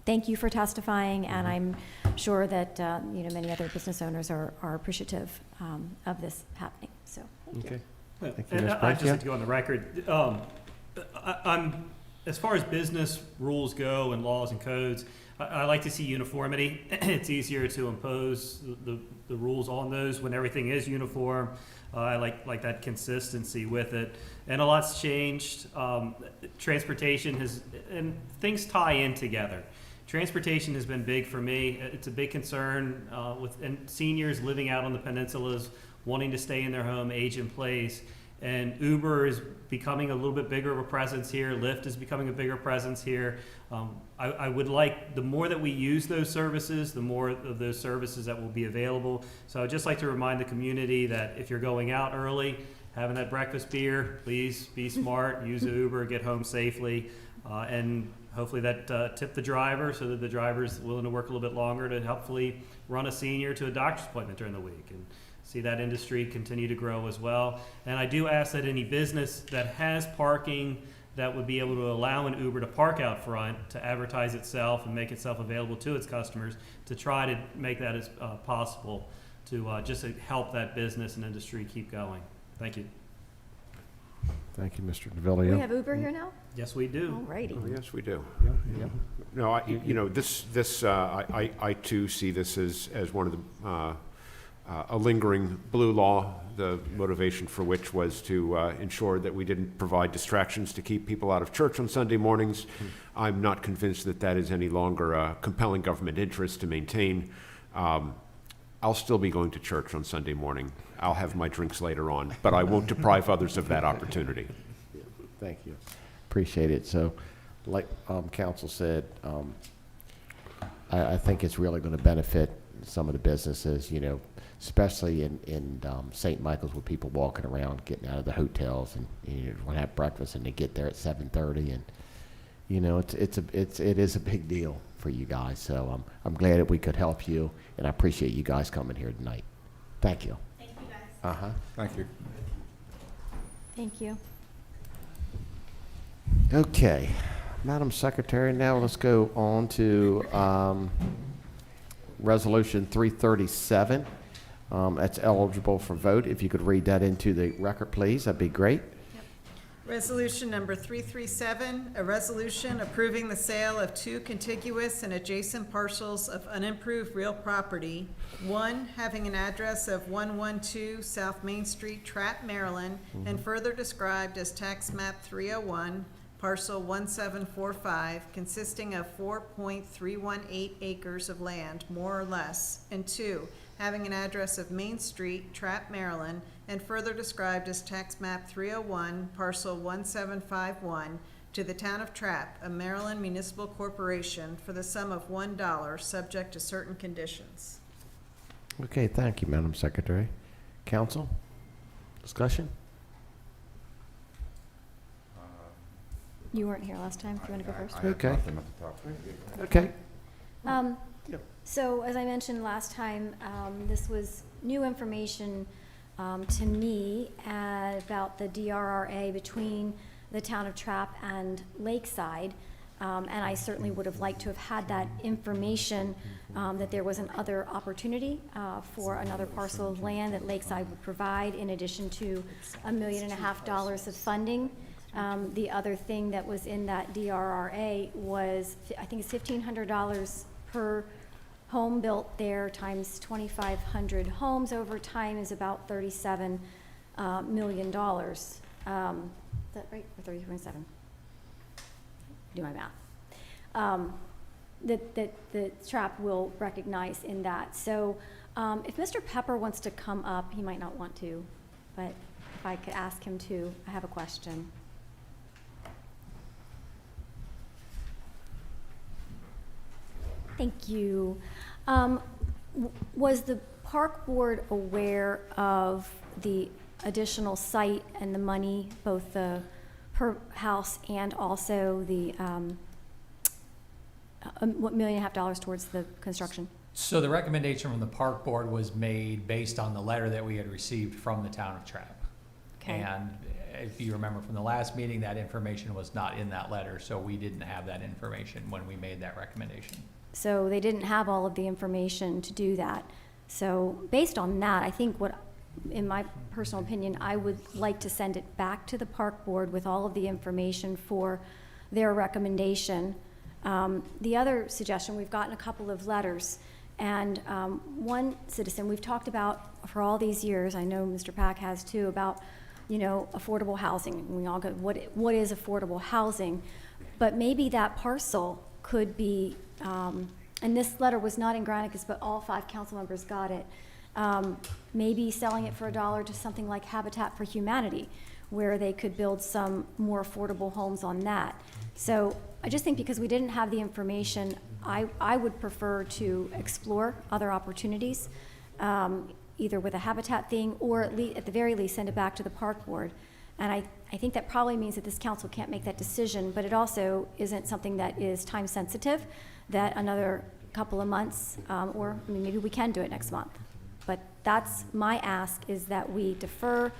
S3: thank you for testifying, and I'm sure that you know, many other business owners are appreciative of this happening. So thank you.
S1: Okay. Thank you,
S4: And
S1: Ms.
S4: I
S1: Price.
S4: just
S1: Yeah.
S4: like to go on the record. I'm as far as business rules go and laws and codes, I like to see uniformity. It's easier to impose the rules on those when everything is uniform. I like that consistency with it. And a lot's changed. Transportation has, and things tie in together. Transportation has been big for me. It's a big concern and seniors living out on the peninsulas, wanting to stay in their home, age in place. And Uber is becoming a little bit bigger of a presence here. Lyft is becoming a bigger presence here. I would like, the more that we use those services, the more of those services that will be available. So I'd just like to remind the community that if you're going out early, having that breakfast beer, please be smart, use the Uber, get home safely, and hopefully that tip the driver so that the driver's willing to work a little bit longer to hopefully run a senior to a doctor's appointment during the week. And see that industry continue to grow as well. And I do ask that any business that has parking that would be able to allow an Uber to park out front to advertise itself and make itself available to its customers, to try to make that as possible to just help that business and industry keep going. Thank you.
S1: Thank you, Mr. DeVillio.
S3: We have Uber here now?
S4: Yes, we do.
S3: All righty.
S2: Oh, yes, we do.
S1: Yeah.
S2: No, you know, I too see this as one of the a lingering blue law, the motivation for which was to ensure that we didn't provide distractions to keep people out of church on Sunday mornings. I'm not convinced that that is any longer a compelling government interest to maintain. I'll still be going to church on Sunday morning. I'll have my drinks later on, but I won't deprive others of that opportunity.
S1: Thank you. Appreciate it. So, like council said, I think it's really going to benefit some of the businesses, you know, especially in St. Michael's, with people walking around, getting out of the hotels, and you know, want to have breakfast, and they get there at 7:30, and you know, it is a big deal for you guys. So I'm glad that we could help you, and I appreciate you guys coming here tonight. Thank you.
S9: Thank you, guys.
S7: Thank you.
S3: Thank you.
S1: Okay, Madam Secretary, now let's go on to Resolution 337. That's eligible for vote. If you could read that into the record, please, that'd be great.
S5: Resolution number 337, a resolution approving the sale of 2 contiguous and adjacent parcels of unimproved real property, one having an address of 112 South Main Street, Trapppe, Maryland, and further described as tax map 301, parcel 1745, consisting of 4.318 acres of land, more or less, and 2, having an address of Main Street, Trapppe, Maryland, and further described as tax map 301, parcel 1751, to the town of Trapppe, a Maryland municipal corporation, for the sum of $1, subject to certain conditions.
S1: Okay, thank you, Madam Secretary. Council, discussion?
S3: You weren't here last time. Do you want to go first?
S7: I have
S1: Okay.
S7: nothing at the top.
S1: Okay.
S3: So as I mentioned last time, this was new information to me about the DRRA between the town of Trapppe and Lakeside. And I certainly would have liked to have had that information, that there was another opportunity for another parcel of land that Lakeside would provide, in addition to $1.5 million of funding. The other thing that was in that DRRA was, I think it's $1,500 per home built there times 2,500 homes over time is about $37 million. Is that right? Or 30.7? Do my math. That the TRAPPE will recognize in that. So if Mr. Pepper wants to come up, he might not want to, but if I could ask him to, I have a question. Thank you. Was the park board aware of the additional site and the money, both the per house and also the $1.5 million towards the construction?
S13: So the recommendation from the park board was made based on the letter that we had received from the town of Trappe.
S3: Okay.
S13: And if you remember from the last meeting, that information was not in that letter, so we didn't have that information when we made that recommendation.
S3: So they didn't have all of the information to do that. So based on that, I think in my personal opinion, I would like to send it back to the park board with all of the information for their recommendation. The other suggestion, we've gotten a couple of letters, and one citizen we've talked about for all these years, I know Mr. Pack has too, about, affordable housing. We all go, what is affordable housing? But maybe that parcel could be, and this letter was not in Granicus, but all 5 council members got it, maybe selling it for $1 to something like Habitat for Humanity, where they could build some more affordable homes on that. So I just think because we didn't have the information, I would prefer to explore other opportunities, either with a Habitat thing or at the very least send it back to the park board. And I think that probably means that this council can't make that decision, but it also isn't something that is time sensitive, that another couple of months, or maybe we can do it next month. But that's my ask, is that we defer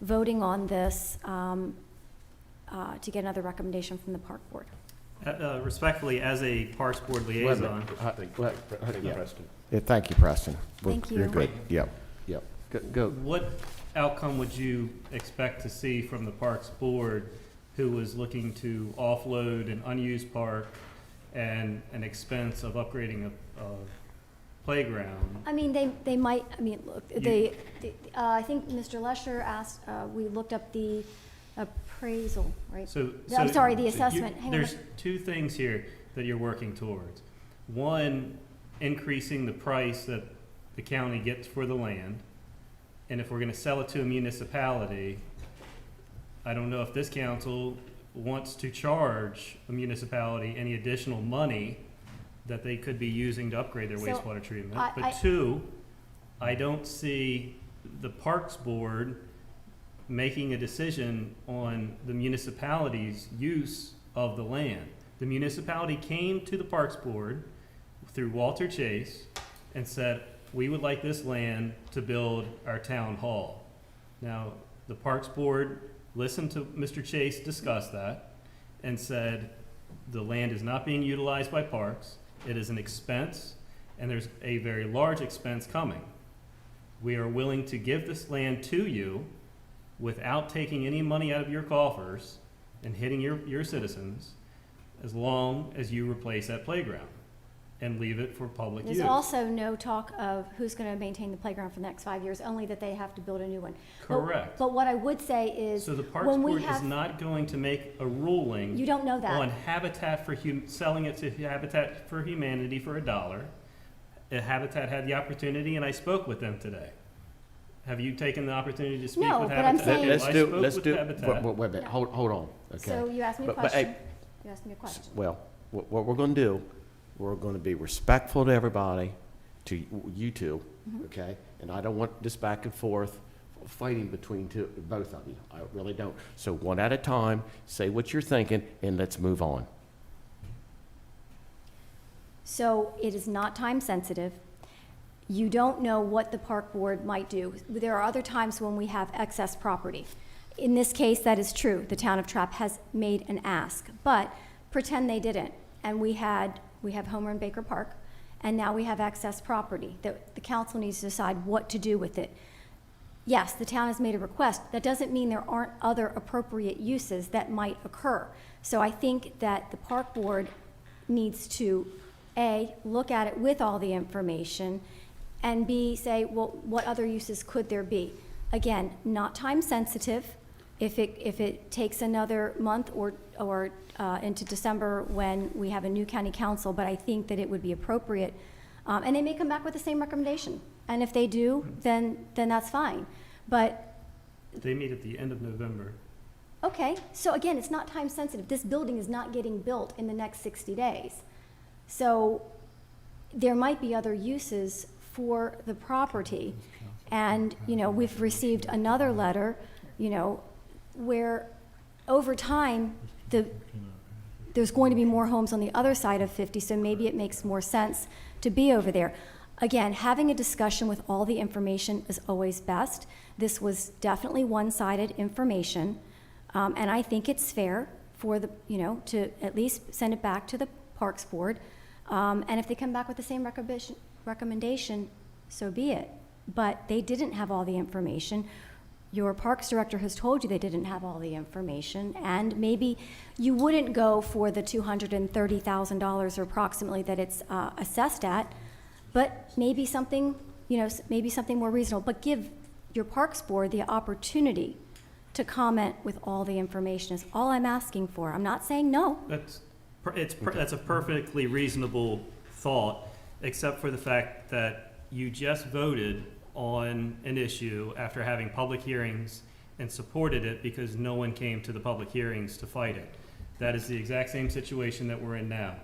S3: voting on this to get another recommendation from the park board.
S4: Respectfully, as a Parks Board liaison,
S1: Thank you, Preston.
S3: Thank you.
S1: You're good. Yep. Go.
S4: what outcome would you expect to see from the Parks Board, who was looking to offload an unused park and an expense of upgrading a playground?
S3: I mean, they might, look, I think Mr. Lesher asked, we looked up the appraisal, right? I'm sorry, the assessment. Hang on.
S4: There's 2 things here that you're working towards. One, increasing the price that the county gets for the land. And if we're gonna sell it to a municipality, I don't know if this council wants to charge a municipality any additional money that they could be using to upgrade their
S3: So,
S4: wastewater treatment.
S3: I-
S4: But 2, I don't see the Parks Board making a decision on the municipality's use of the land. The municipality came to the Parks Board through Walter Chase and said, we would like this land to build our town hall. Now, the Parks Board listened to Mr. Chase discuss that and said, the land is not being utilized by Parks. It is an expense, and there's a very large expense coming. We are willing to give this land to you without taking any money out of your coffers and hitting your citizens, as long as you replace that playground and leave it for public use.
S3: There's also no talk of who's going to maintain the playground for the next 5 years, only that they have to build a new one.
S4: Correct.
S3: But what I would say is,
S4: So the Parks
S3: when we
S4: Board is
S3: have,
S4: not going to make a ruling
S3: you don't know that.
S4: on Habitat for selling it to Habitat for Humanity for $1. Habitat had the opportunity, and I spoke with them today. Have you taken the opportunity to speak
S3: No,
S4: with
S3: but I'm
S4: Habitat?
S3: saying-
S1: Let's
S4: I
S1: do,
S4: spoke
S1: let's
S4: with
S1: do,
S4: Habitat.
S1: wait a minute, hold on, okay?
S3: So you asked me a
S1: But hey,
S3: question. You asked me a question.
S1: Well, what we're gonna do, we're gonna be respectful to everybody, to you two, okay? And I don't want this back and forth fighting between both of you. I really don't. So one at a time, say what you're thinking, and let's move on.
S3: So it is not time sensitive. You don't know what the park board might do. There are other times when we have excess property. In this case, that is true. The town of Trappe has made an ask, but pretend they didn't. And we have Homer and Baker Park, and now we have excess property that the council needs to decide what to do with it. Yes, the town has made a request. That doesn't mean there aren't other appropriate uses that might occur. So I think that the park board needs to A, look at it with all the information, and B, say, well, what other uses could there be? Again, not time sensitive. If it takes another month or into December when we have a new county council, but I think that it would be appropriate. And they may come back with the same recommendation. And if they do, then that's fine. But,
S4: They meet at the end of November.
S3: okay, so again, it's not time sensitive. This building is not getting built in the next 60 days. So there might be other uses for the property. And, you know, we've received another letter, you know, where over time, there's going to be more homes on the other side of 50, so maybe it makes more sense to be over there. Again, having a discussion with all the information is always best. This was definitely one-sided information, and I think it's fair for the, you know, to at least send it back to the Parks Board, and if they come back with the same recommendation, so be it. But they didn't have all the information. Your Parks Director has told you they didn't have all the information, and maybe you wouldn't go for the $230,000 or approximately that it's assessed at, but maybe something, you know, maybe something more reasonable. But give your Parks Board the opportunity to comment with all the information is all I'm asking for. I'm not saying no.
S4: That's a perfectly reasonable thought, except for the fact that you just voted on an issue after having public hearings and supported it because no one came to the public hearings to fight it. That is the exact same situation that we're in now.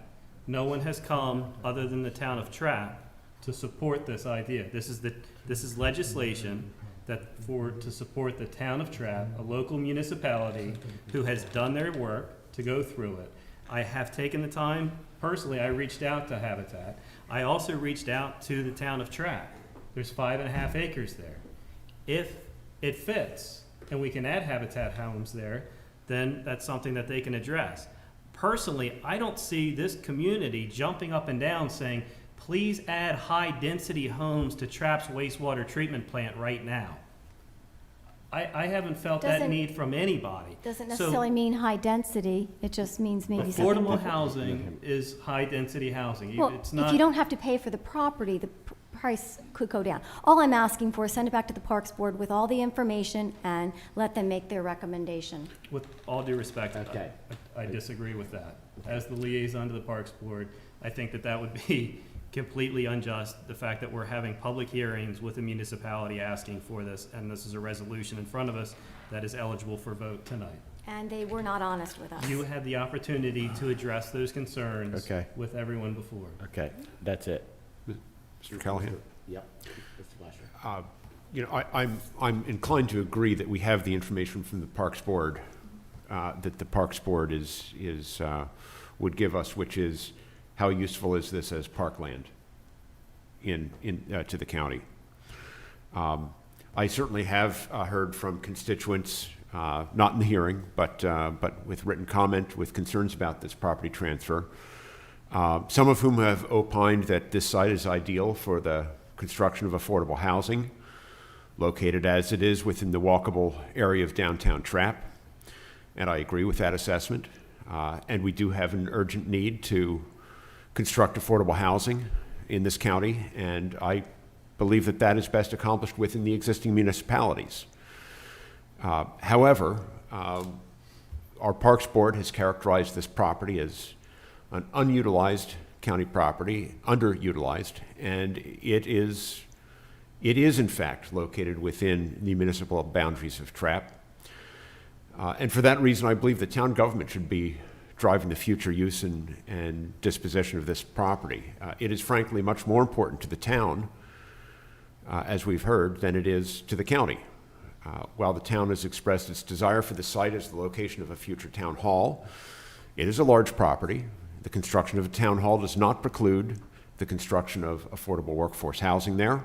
S4: No one has come other than the town of Trappe to support this idea. This is legislation to support the town of Trappe, a local municipality who has done their work to go through it. I have taken the time, personally, I reached out to Habitat. I also reached out to the town of Trappe. There's 5.5 acres there. If it fits and we can add Habitat homes there, then that's something that they can address. Personally, I don't see this community jumping up and down saying, please add high-density homes to Trappe's wastewater treatment plant right now. I haven't felt that need from anybody.
S3: Doesn't necessarily mean high density. It just means maybe something
S4: Affordable
S3: different.
S4: housing is high-density housing.
S3: Well,
S4: It's not.
S3: if you don't have to pay for the property, the price could go down. All I'm asking for is send it back to the Parks Board with all the information and let them make their recommendation.
S4: With all due respect,
S1: Okay.
S4: I disagree with that. As the liaison to the Parks Board, I think that would be completely unjust, the fact that we're having public hearings with the municipality asking for this, and this is a resolution in front of us that is eligible for vote tonight.
S3: And they were not honest with us.
S4: You had the opportunity to address those concerns
S1: Okay.
S4: with everyone before.
S1: Okay, that's it.
S2: Mr. Callahan?
S1: Yep. Mr. Fleischer.
S2: You know, I'm inclined to agree that we have the information from the Parks Board that the Parks Board would give us, which is how useful is this as parkland to the county. I certainly have heard from constituents, not in the hearing, but with written comment, with concerns about this property transfer. Some of whom have opined that this site is ideal for the construction of affordable housing, located as it is within the walkable area of downtown Trappe. And I agree with that assessment. And we do have an urgent need to construct affordable housing in this county, and I believe that that is best accomplished within the existing municipalities. However, our Parks Board has characterized this property as an unutilized county property, underutilized, and it is in fact located within the municipal boundaries of Trappe. And for that reason, I believe the town government should be driving the future use and disposition of this property. It is frankly much more important to the town, as we've heard, than it is to the county. While the town has expressed its desire for the site as the location of a future town hall, it is a large property. The construction of a town hall does not preclude the construction of affordable workforce housing there.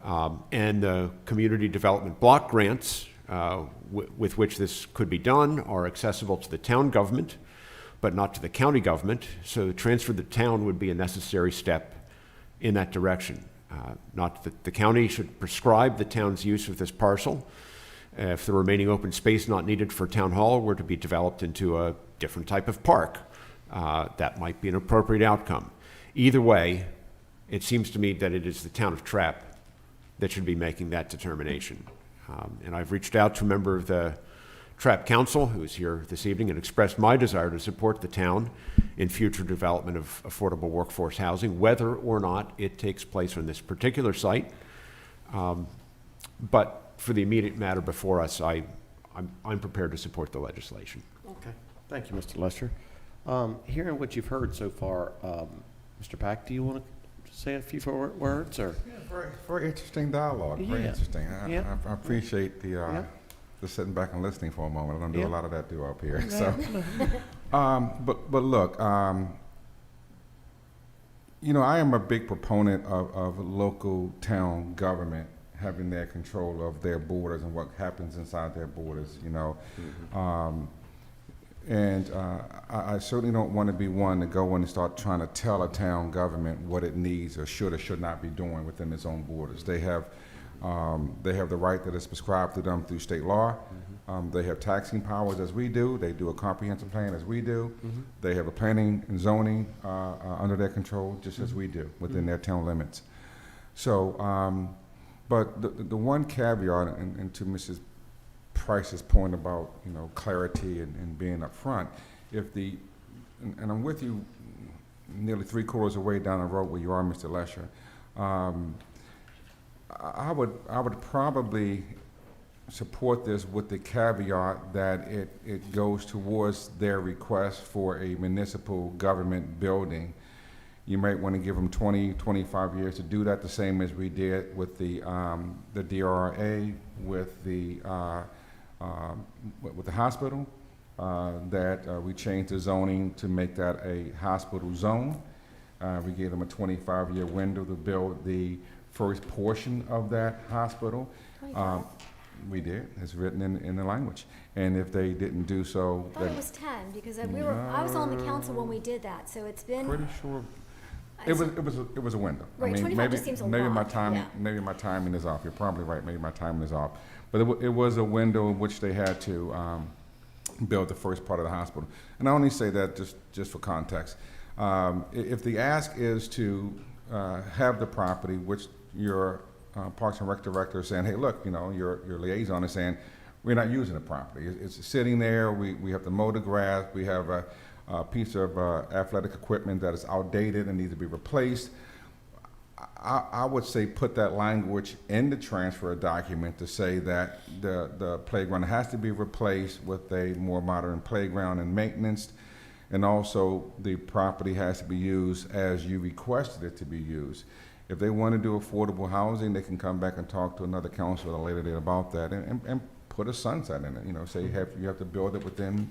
S2: And the community development block grants with which this could be done are accessible to the town government, but not to the county government. So the transfer to the town would be a necessary step in that direction. Not that the county should prescribe the town's use of this parcel. If the remaining open space not needed for town hall were to be developed into a different type of park, that might be an appropriate outcome. Either way, it seems to me that it is the town of Trappe that should be making that determination. And I've reached out to a member of the Trapppe Council, who is here this evening, and expressed my desire to support the town in future development of affordable workforce housing, whether or not it takes place on this particular site. But for the immediate matter before us, I'm prepared to support the legislation.
S1: Okay. Thank you, Mr. Lester. Hearing what you've heard so far, Mr. Pack, do you want to say a few words, or?
S7: Yeah, very interesting dialogue. Very
S1: Yeah.
S7: interesting.
S1: Yeah.
S7: I appreciate the sitting back and listening for a moment. I don't do a lot of that up here. So, but look, you know, I am a big proponent of local town government having their control of their borders and what happens inside their borders. You know, I certainly don't want to be one to go in and start trying to tell a town government what it needs or should not be doing within its own borders. They have the right that is prescribed to them through state law. They have taxing powers as we do. They do a comprehensive plan as we do. They have a planning and zoning under their control just as we do within their town limits. So, but the one caveat, and to Mrs. Price's point about, you know, clarity and being upfront, and I'm with you nearly 3/4 of the way down the road where you are, Mr. Lesher. I would probably support this with the caveat that it goes towards their request for a municipal government building. You might want to give them 20, 25 years to do that, the same as we did with the DRA, with the hospital, that we changed the zoning to make that a hospital zone. We gave them a 25-year window to build the first portion of that hospital. We did. It's written in the language. And if they didn't do so,
S3: I thought it was 10, because I was on the council when we did that, so it's been.
S7: Pretty sure. It was a window.
S3: Right, 25 just seems a
S7: maybe my
S3: lot,
S7: timing,
S3: yeah.
S7: maybe my timing is off. You're probably right. Maybe my timing is off. But it was a window in which they had to build the first part of the hospital. And I only say that just for context. If the ask is to have the property, which your Parks and Rec director is saying, hey, look, you know, your liaison is saying, we're not using the property. It's sitting there. We have to mow the grass. We have a piece of athletic equipment that is outdated and needs to be replaced. I would say put that language in the transfer document to say that the playground has to be replaced with a more modern playground and maintenance, and also the property has to be used as you requested it to be used. If they want to do affordable housing, they can come back and talk to another council at a later date about that, and put a sunset in it. You know, say you have to build it within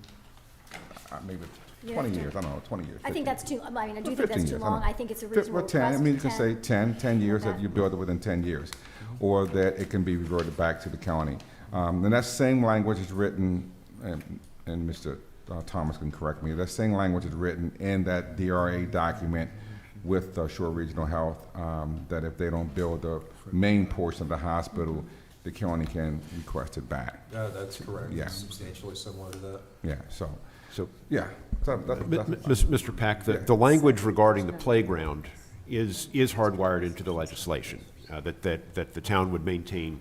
S7: maybe 20 years. I don't know, 20 years.
S3: I think that's too, I mean, I do think
S7: 15
S3: that's too
S7: years,
S3: long. I think it's a reasonable
S7: Well, 10, I
S3: request.
S7: mean, you can say 10 years that
S3: Okay.
S7: you build it within 10 years, or that it can be reverted back to the county. And that same language is written, and Mr. Thomas can correct me, that same language is written in that DRA document with Shore Regional Health, that if they don't build the main portion of the hospital, the county can request it back.
S10: That's correct.
S7: Yeah.
S10: It's substantially similar to that.
S7: Yeah, so yeah.
S2: Mr. Pack, the language regarding the playground is hardwired into the legislation, that the town would maintain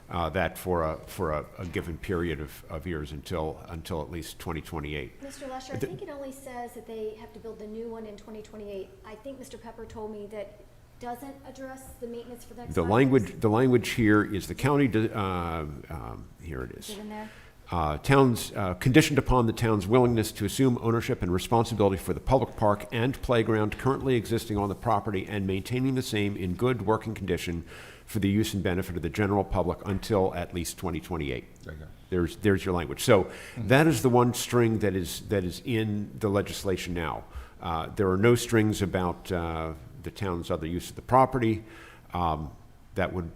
S2: that for a given period of years until at least 2028.
S3: Mr. Lesher, I think it only says that they have to build the new one in 2028. I think Mr. Pepper told me that doesn't address the maintenance for the next 5 years.
S2: The language here is the county, here it is.
S3: Is it in there?
S2: Towns, conditioned upon the town's willingness to assume ownership and responsibility for the public park and playground currently existing on the property and maintaining the same in good working condition for the use and benefit of the general public until at least 2028.
S7: There you go.
S2: There's your language. So that is the one string that is in the legislation now. There are no strings about the town's other use of the property. That would,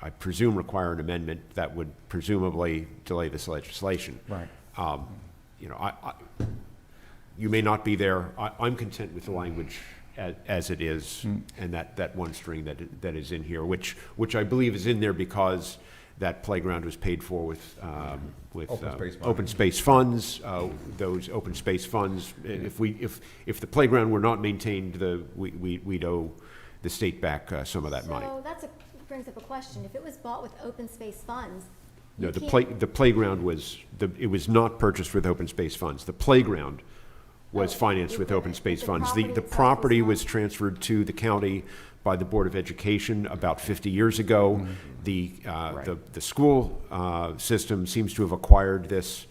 S2: I presume, require an amendment that would presumably delay this legislation.
S7: Right.
S2: You know, you may not be there. I'm content with the language as it is, and that one string that is in here, which I believe is in there because That playground was paid for with
S7: Open space money.
S2: open space funds. Those open space funds, if the playground were not maintained, we'd owe the state back some of that money.
S3: So brings up a question. If it was bought with open space funds,
S2: No,
S3: you
S2: the
S3: can't-
S2: playground it was not purchased with open space funds. The playground was
S3: Oh,
S2: financed
S3: it
S2: with
S3: was-
S2: open space
S3: the
S2: funds.
S3: property
S2: The
S3: itself was
S2: property
S3: not?
S2: was transferred to the county by the Board of Education about 50 years ago.
S3: Mm-hmm.
S2: The school system seems to have acquired this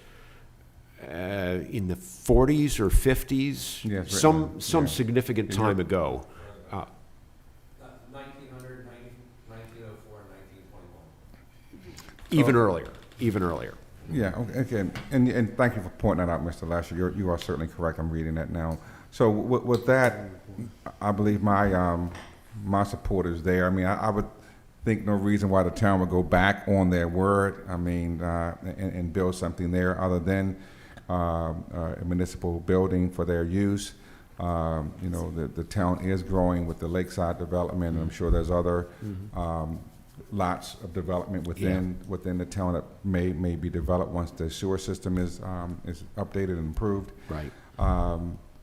S2: in the 40s or 50s,
S7: Yeah, it's
S2: some
S7: written down. Yeah.
S2: significant
S7: In
S2: time
S7: your-
S2: ago.
S14: 1900, 1904, and 1921.
S2: Even earlier.
S7: Yeah, okay, and thank you for pointing that out, Mr. Lasher. You are certainly correct. I'm reading that now. So with that, I believe my support is there. I mean, I would think no reason why the town would go back on their word. I mean, and build something there other than a municipal building for their use. You know, the town is growing with the lakeside development, and I'm sure there's other lots of development within the town that may be developed once the sewer system is updated and improved.
S2: Right.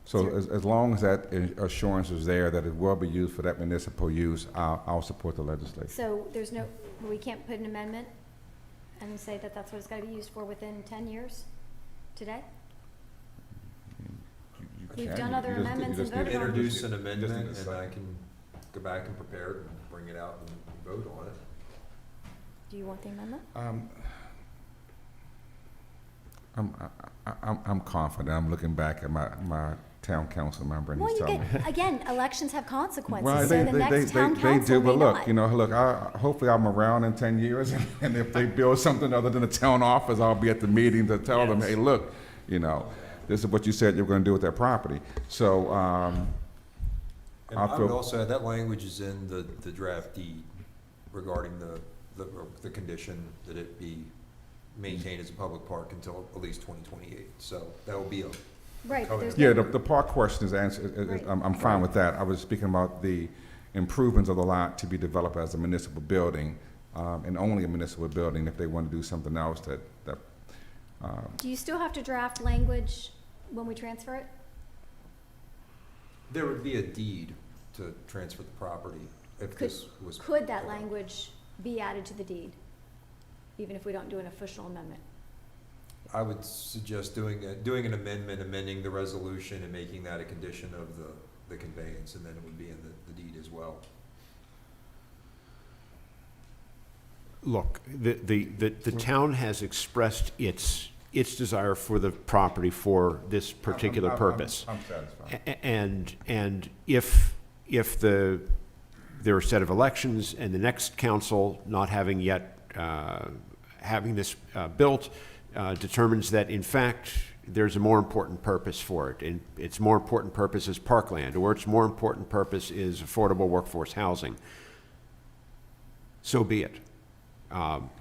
S7: So as long as that assurance is there that it will be used for that municipal use, I'll support the legislation.
S3: So we can't put an amendment and say that that's what it's gotta be used for within 10 years today? We've done other amendments and voted on them.
S10: Introduce an amendment, and I can go back and prepare it and bring it out and vote on it.
S3: Do you want the amendment?
S7: I'm confident. I'm looking back at my town council member, and
S3: Well,
S7: he's
S3: you
S7: telling me.
S3: get, again, elections have consequences,
S7: Well,
S3: so the next town council
S7: do, but
S3: may
S7: look,
S3: not.
S7: you know, look, hopefully I'm around in 10 years, and if they build something other than a town office, I'll be at the meeting to tell them, hey, look, you know, this is what you said you were gonna do with that property. So,
S10: And
S7: I
S10: I would
S7: feel,
S10: also add, that language is in the draft deed regarding the condition that it be maintained as a public park until at least 2028. So that will be a
S3: Right, but there's
S7: yeah,
S3: no,
S7: the park question is answered,
S3: Right.
S7: I'm fine with that. I was speaking about the improvements of the lot to be developed as a municipal building, and only a municipal building. If they want to do something else that
S3: do you still have to draft language when we transfer it?
S10: There would be a deed to transfer the property if
S3: Could,
S10: this was.
S3: could that language be added to the deed, even if we don't do an official amendment?
S10: I would suggest doing an amendment, amending the resolution and making that a condition of the conveyance, and then it would be in the deed as well.
S2: Look, the town has expressed its desire for the property for this particular purpose.
S7: I'm satisfied.
S2: And if there are a set of elections and the next council, not having yet having this built, determines that in fact there's a more important purpose for it, and its more important purpose is parkland, or its more important purpose is affordable workforce housing, so be it.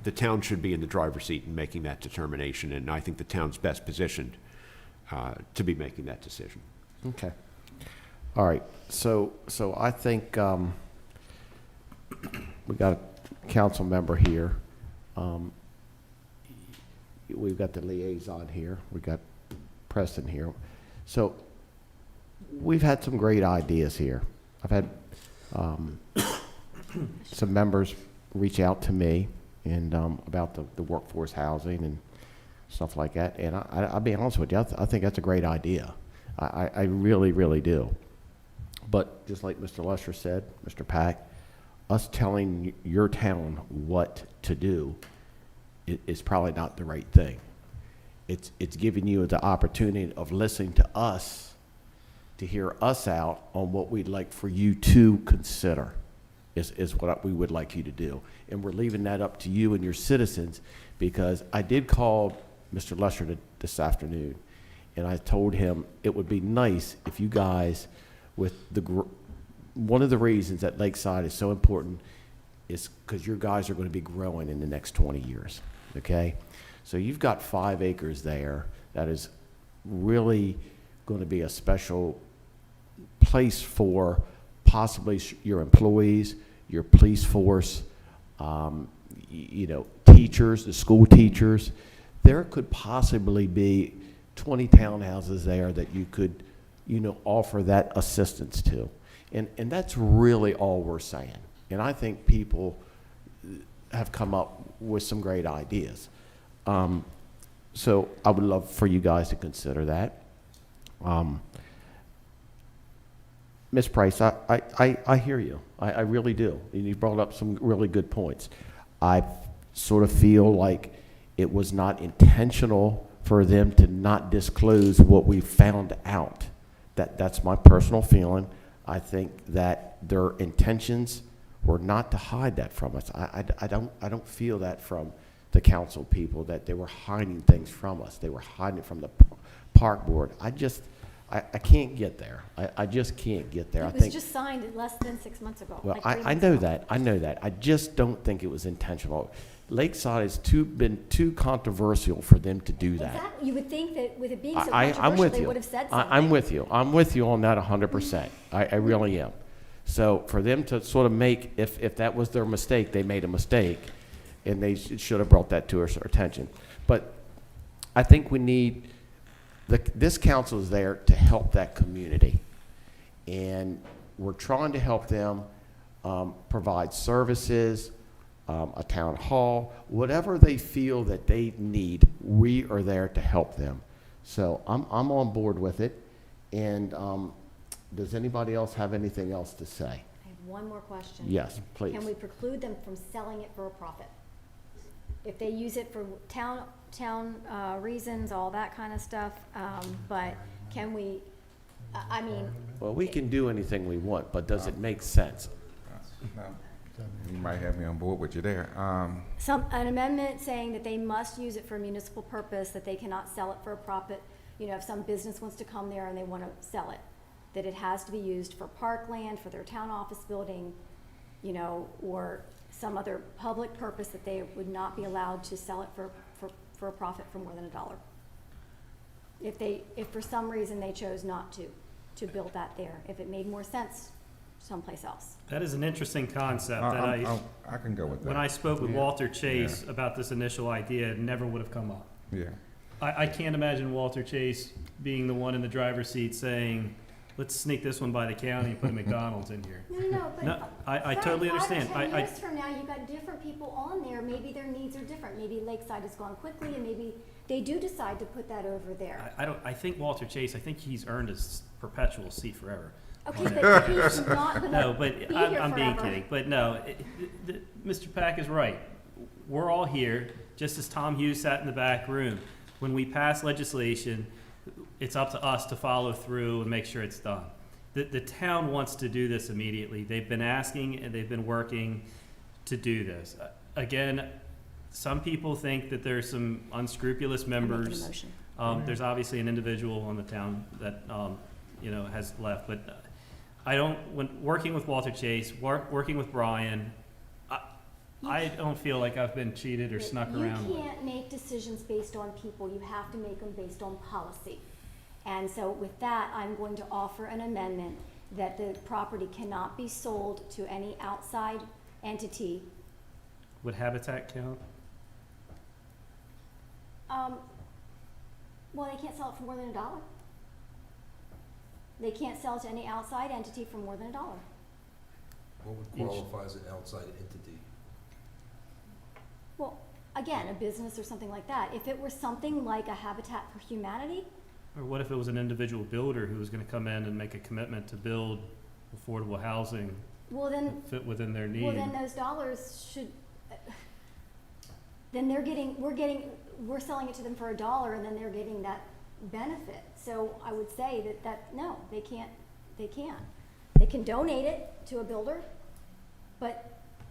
S2: The town should be in the driver's seat in making that determination, and I think the town's best positioned to be making that decision.
S1: Okay. All right. So I think we got a council member here. We've got the liaison here. We've got Preston here. So we've had some great ideas here. I've had some members reach out to me and about the workforce housing and stuff like that. And I'll be honest with you, I think that's a great idea. I really, really do. But just like Mr. Lesher said, Mr. Pack, us telling your town what to do is probably not the right thing. It's giving you the opportunity of listening to us, to hear us out on what we'd like for you to consider is what we would like you to do. And we're leaving that up to you and your citizens, because I did call Mr. Lesher this afternoon, and I told him it would be nice if you guys, with one of the reasons that Lakeside is so important is because your guys are going to be growing in the next 20 years, okay? So you've got 5 acres there that is really going to be a special place for possibly your employees, your police force, teachers, the school teachers. There could possibly be 20 townhouses there that you could, offer that assistance to. And that's really all we're saying. And I think people have come up with some great ideas. So I would love for you guys to consider that. Ms. Price, I hear you. I really do. And you brought up some really good points. I sort of feel like it was not intentional for them to not disclose what we found out. That's my personal feeling. I think that their intentions were not to hide that from us. I don't feel that from the council people, that they were hiding things from us. They were hiding it from the park board. I can't get there. I just can't get there.
S3: It was just signed less than 6 months ago.
S1: Well,
S3: like 3
S1: I
S3: months
S1: know
S3: ago.
S1: that. I know that. I just don't think it was intentional. Lakeside has been too controversial for them to do that.
S3: Exactly. You would think that with it being so
S1: I'm
S3: controversial,
S1: with
S3: they
S1: you.
S3: would have said something.
S1: I'm with you. I'm with you on that 100%. I really am. So for them to sort of make, if that was their mistake, they made a mistake, and they should have brought that to our attention. But I think we need, this council is there to help that community. And we're trying to help them provide services, a town hall, whatever they feel that they need, we are there to help them. So I'm on board with it. And does anybody else have anything else to say?
S3: I have one more question.
S1: Yes, please.
S3: Can we preclude them from selling it for a profit? If they use it for town reasons, all that kind of stuff, but can we, I mean.
S1: Well, we can do anything we want, but does it make sense?
S7: No. You might have me on board with you there.
S3: An amendment saying that they must use it for a municipal purpose, that they cannot sell it for a profit. If some business wants to come there and they want to sell it, that it has to be used for parkland, for their town office building, or some other public purpose, that they would not be allowed to sell it for a profit for more than $1. If for some reason they chose not to build that there, if it made more sense someplace else.
S4: That is an interesting concept that
S7: I can go with that.
S4: when I spoke with
S7: Yeah.
S4: Walter Chase about this initial idea, it never would have come up.
S7: Yeah.
S4: I can't imagine Walter Chase being the one in the driver's seat saying, let's sneak this one by the county and put a McDonald's in here.
S3: No, but
S4: No, I totally understand.
S3: 5 or 10 years from now, you've got different people on there. Maybe their needs are different. Maybe Lakeside has gone quickly, and maybe they do decide to put that over there.
S4: I think Walter Chase, I think he's earned his perpetual seat forever.
S3: Okay, but he's not gonna
S4: No, but
S3: be
S4: I'm
S3: here
S4: being
S3: forever.
S4: kidding. But no, Mr. Pack is right. We're all here, just as Tom Hughes sat in the back room. When we pass legislation, it's up to us to follow through and make sure it's done. The town wants to do this immediately. They've been asking and they've been working to do this. Again, some people think that there's some unscrupulous members. There's obviously an individual on the town that has left, but when working with Walter Chase, working with Brian, I don't feel like I've been cheated or
S3: But
S4: snuck around
S3: You
S4: with.
S3: can't make decisions based on people. You have to make them based on policy. And so with that, I'm going to offer an amendment that the property cannot be sold to any outside entity.
S4: Would Habitat count?
S3: Well, they can't sell it for more than $1. They can't sell it to any outside entity for more than $1.
S10: What would qualify as an outside entity?
S3: Well, again, a business or something like that. If it were something like a Habitat for Humanity,
S4: Or what if it was an individual builder who was going to come in and make a commitment to build affordable housing
S3: well then,
S4: fit within their need?
S3: well then those dollars should, then we're selling it to them for $1 and then they're getting that benefit. So I would say no, they can't. They can donate it to a builder,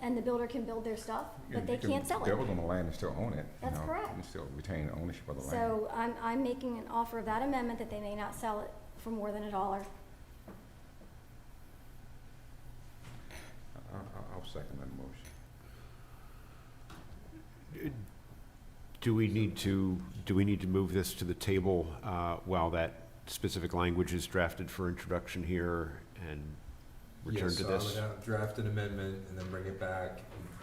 S3: and the builder can build their stuff, but they can't sell it.
S7: Build on the land and still own it.
S3: That's correct.
S7: You still retain ownership of the land.
S3: So I'm making an offer of that amendment that they may not sell it for more than $1.
S7: I'll second that motion.
S2: Do we need to move this to the table while that specific language is drafted for introduction here? And return to this?
S10: Yes, I would have draft an amendment and then bring it back,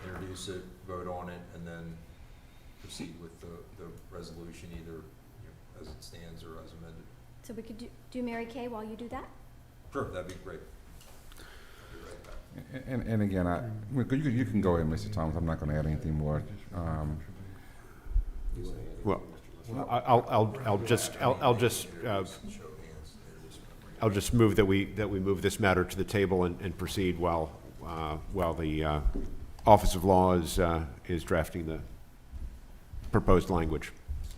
S10: introduce it, vote on it, and then proceed with the resolution either as it stands or as amended.
S3: So we could do Mary Kay while you do that?
S10: Sure, that'd be great. I'll be right back.
S7: And again, you can go ahead, Mr. Thomas. I'm not going to add anything more.
S2: Well, I'll just move that we move this matter to the table and proceed while the Office of Law is drafting the proposed language.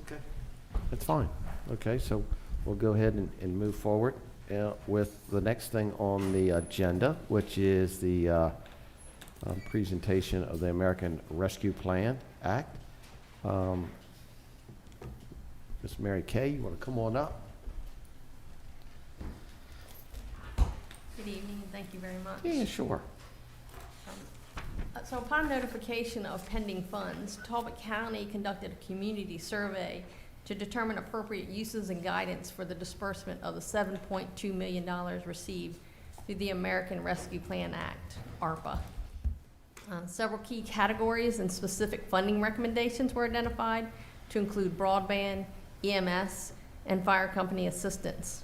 S1: Okay. That's fine. Okay, so we'll go ahead and move forward with the next thing on the agenda, which is the presentation of the American Rescue Plan Act. Ms. Mary Kay, you want to come on up?
S15: Good evening, and thank you very much.
S1: Yeah, sure.
S15: So upon notification of pending funds, Talbot County conducted a community survey to determine appropriate uses and guidance for the disbursement of the $7.2 million received through the American Rescue Plan Act, ARPA. Several key categories and specific funding recommendations were identified to include broadband, EMS, and fire company assistance.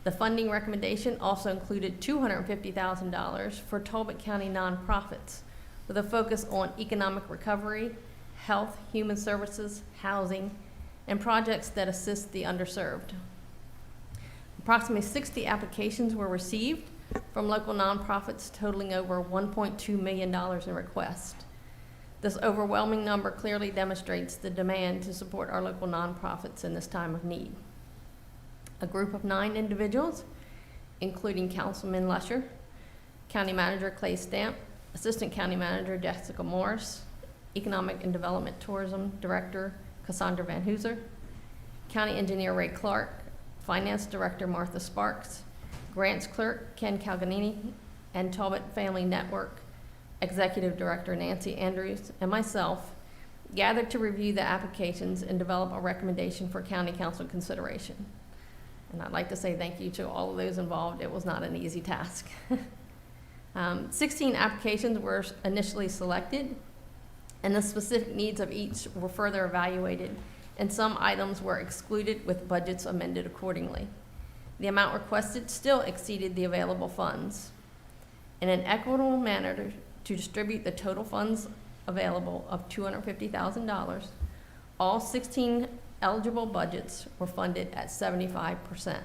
S15: The funding recommendation also included $250,000 for Talbot County nonprofits with a focus on economic recovery, health, human services, housing, and projects that assist the underserved. Approximately 60 applications were received from local nonprofits totaling over $1.2 million in requests. This overwhelming number clearly demonstrates the demand to support our local nonprofits in this time of need. A group of 9 individuals, including Councilman Lesher, County Manager Clay Stamp, Assistant County Manager Jessica Morris, Economic and Development Tourism Director Cassandra Van Hooser, County Engineer Ray Clark, Finance Director Martha Sparks, Grants Clerk Ken Calganini, and Talbot Family Network Executive Director Nancy Andrews, and myself gathered to review the applications and develop a recommendation for County Council consideration. And I'd like to say thank you to all of those involved. It was not an easy task. 16 applications were initially selected, and the specific needs of each were further evaluated, and some items were excluded with budgets amended accordingly. The amount requested still exceeded the available funds. In an equitable manner to distribute the total funds available of $250,000, all 16 eligible budgets were funded at 75%.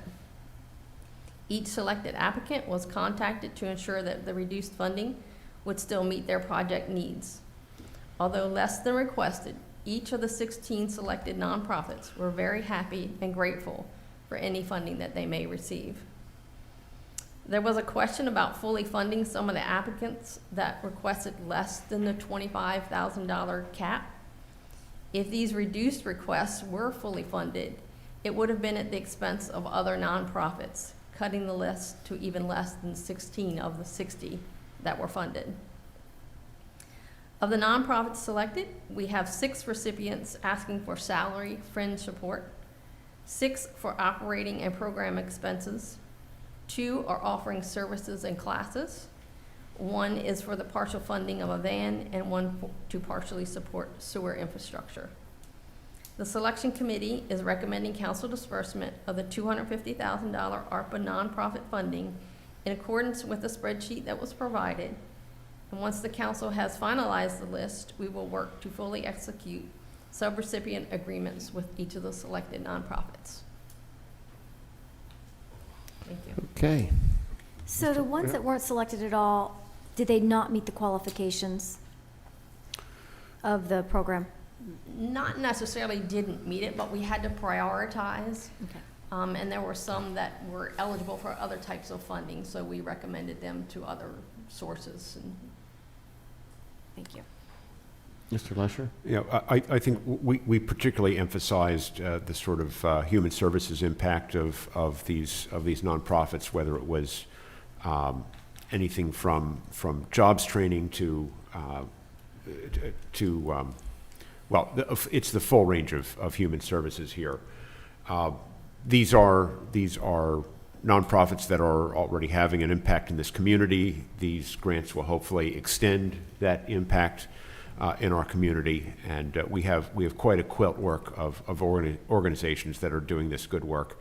S15: Each selected applicant was contacted to ensure that the reduced funding would still meet their project needs. Although less than requested, each of the 16 selected nonprofits were very happy and grateful for any funding that they may receive. There was a question about fully funding some of the applicants that requested less than the $25,000 cap. If these reduced requests were fully funded, it would have been at the expense of other nonprofits, cutting the list to even less than 16 of the 60 that were funded. Of the nonprofits selected, we have 6 recipients asking for salary fringe support, 6 for operating and program expenses, 2 are offering services and classes, 1 is for the partial funding of a van, and 1 to partially support sewer infrastructure. The selection committee is recommending council disbursement of the $250,000 ARPA nonprofit funding in accordance with the spreadsheet that was provided. And once the council has finalized the list, we will work to fully execute subrecipient agreements with each of the selected nonprofits. Thank you.
S1: Okay.
S3: So the ones that weren't selected at all, did they not meet the qualifications of the program?
S15: Not necessarily didn't meet it, but we had to prioritize.
S3: Okay.
S15: And there were some that were eligible for other types of funding, so we recommended them to other sources. And
S3: Thank you.
S1: Mr. Lesher?
S2: Yeah, I think we particularly emphasized the sort of human services impact of these nonprofits, whether it was anything from jobs training to well, it's the full range of human services here. These are nonprofits that are already having an impact in this community. These grants will hopefully extend that impact in our community, and we have quite a quilt of organizations that are doing this good work,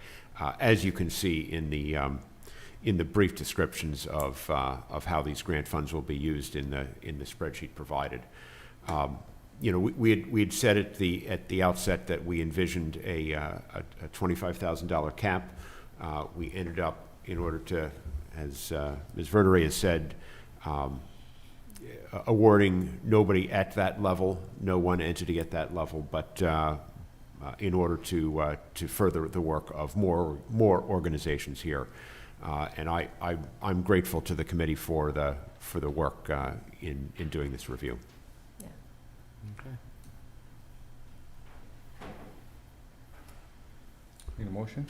S2: as you can see in the brief descriptions of how these grant funds will be used in the spreadsheet provided. You know, we had said at the outset that we envisioned a $25,000 cap. We ended up, in order to, as Ms. Verdery has said, awarding nobody at that level, no one entity at that level, but in order to further the work of more organizations here. And I'm grateful to the committee for the work in doing this review.
S15: Yeah.
S1: Okay.
S7: Need a motion?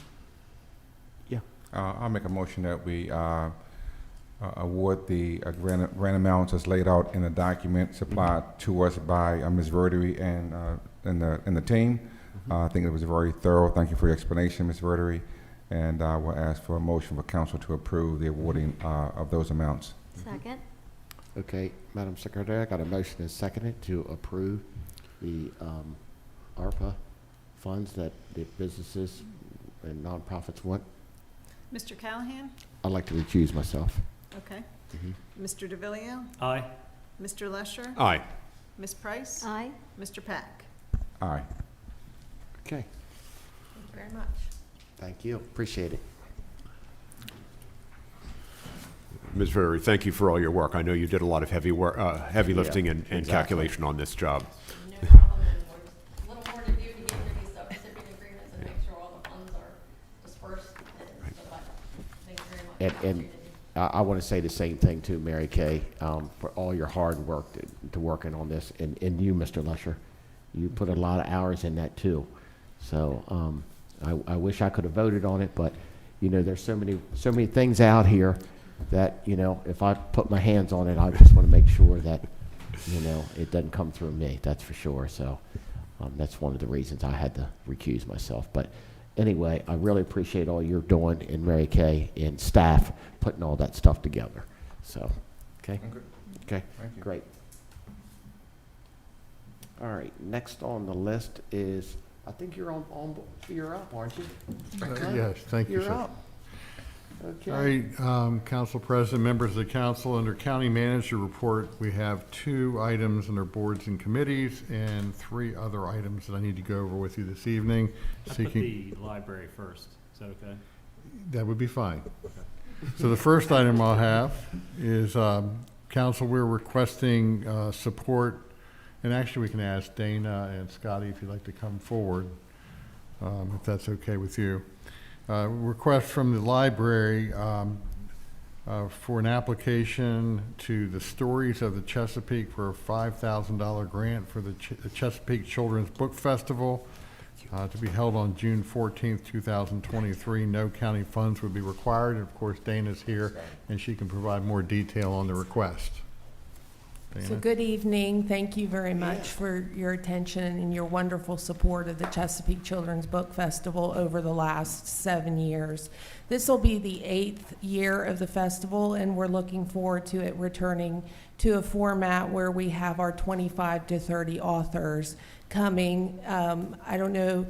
S1: Yeah.
S7: I'll make a motion that we award the grant amounts as laid out in the document supplied to us by Ms. Verdery and the team. I think it was very thorough. Thank you for your explanation, Ms. Verdery. And I will ask for a motion for council to approve the awarding of those amounts.
S3: Second.
S1: Okay, Madam Secretary, I got a motion and seconded to approve the ARPA funds that the businesses and nonprofits want.
S5: Mr. Callahan?
S1: I'd like to recuse myself.
S5: Okay. Mr. DeVillio?
S4: Aye.
S5: Mr. Lesher?
S2: Aye.
S5: Ms. Price?
S3: Aye.
S5: Mr. Pack?
S7: Aye.
S1: Okay,
S15: Thank you very much.
S1: thank you, appreciate it.
S2: Ms. Verdery, thank you for all your work. I know you did a lot of heavy work, heavy lifting and
S1: exactly.
S2: calculation on this job.
S15: No problem, and there's a little more to do to get into these subrecipient agreements and make sure all the funds are dispersed, and so that, thank you very much.
S1: And I want to say the same thing to Mary Kay, for all your hard work to working on this, and you, Mr. Lesher, you put a lot of hours in that too. So I wish I could have voted on it, but you know, there's so many things out here that, you know, if I put my hands on it, I just want to make sure that, you know, it doesn't come through me. That's for sure. So that's one of the reasons I had to recuse myself. But anyway, I really appreciate all you're doing, and Mary Kay and staff putting all that stuff together. So, okay, okay,
S7: Thank you.
S1: great. All right, next on the list is, I think you're you're up, aren't you?
S8: Yes, thank you,
S1: You're
S8: sir.
S1: up. Okay.
S8: All right, Council President, members of the council, under County Manager Report, we have 2 items under boards and committees and 3 other items that I need to go over with you this evening.
S4: I put the library first. Is that okay?
S8: That would be fine. So the first item I'll have is, council, we're requesting support, and actually we can ask Dana and Scotty if you'd like to come forward, if that's okay with you. Request from the library for an application to the Stories of the Chesapeake for a $5,000 grant for the Chesapeake Children's Book Festival to be held on June 14th, 2023. No county funds would be required. And of course, Dana's here and she can provide more detail on the request.
S16: So
S8: Dana?
S16: good evening. Thank you very much for your attention and your wonderful support of the Chesapeake Children's Book Festival over the last 7 years. This will be the 8th year of the festival, and we're looking forward to it returning to a format where we have our 25 to 30 authors coming. I don't know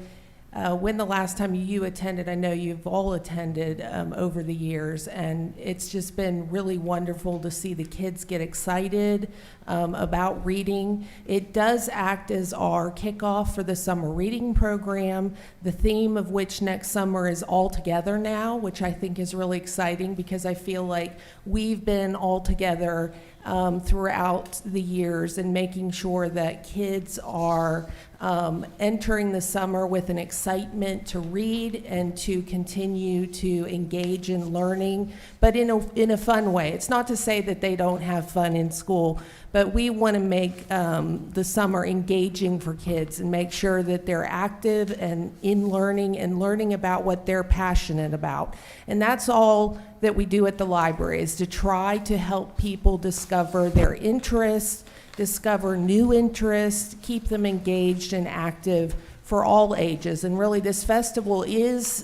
S16: when the last time you attended. I know you've all attended over the years, and it's just been really wonderful to see the kids get excited about reading. It does act as our kickoff for the summer reading program, the theme of which next summer is All Together Now, which I think is really exciting because I feel like we've been all together throughout the years and making sure that kids are entering the summer with an excitement to read and to continue to engage in learning, but in a fun way. It's not to say that they don't have fun in school, but we want to make the summer engaging for kids and make sure that they're active and in learning and learning about what they're passionate about. And that's all that we do at the library, is to try to help people discover their interests, discover new interests, keep them engaged and active for all ages. And really, this festival is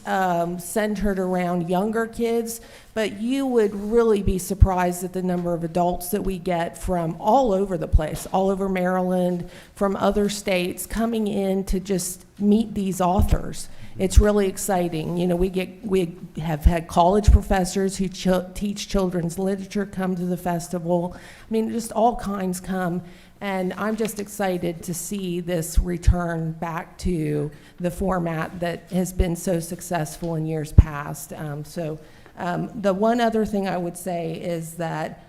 S16: centered around younger kids, but you would really be surprised at the number of adults that we get from all over the place, all over Maryland, from other states, coming in to just meet these authors. It's really exciting. You know, we have had college professors who teach children's literature come to the festival. I mean, just all kinds come. And I'm just excited to see this return back to the format that has been so successful in years past. The one other thing I would say is that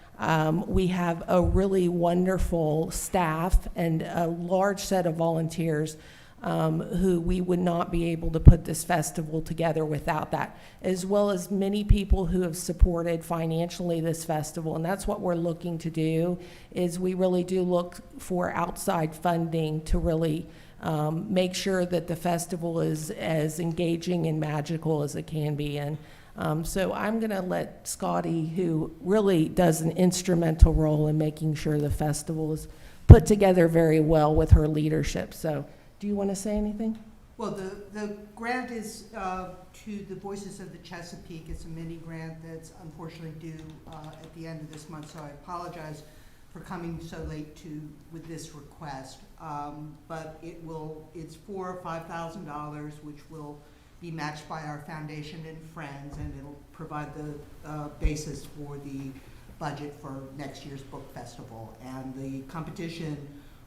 S16: we have a really wonderful staff and a large set of volunteers who we would not be able to put this festival together without that, as well as many people who have supported financially this festival. And that's what we're looking to do, is we really do look for outside funding to really make sure that the festival is as engaging and magical as it can be. And so I'm going to let Scotty, who really does an instrumental role in making sure the festival is put together very well with her leadership. So do you want to say anything?
S17: Well, the grant is to the Voices of the Chesapeake. It's a mini grant that's unfortunately due at the end of this month, so I apologize for coming so late with this request. But it's $4,000 or $5,000, which will be matched by our foundation and friends, and it'll provide the basis for the budget for next year's book festival. And the competition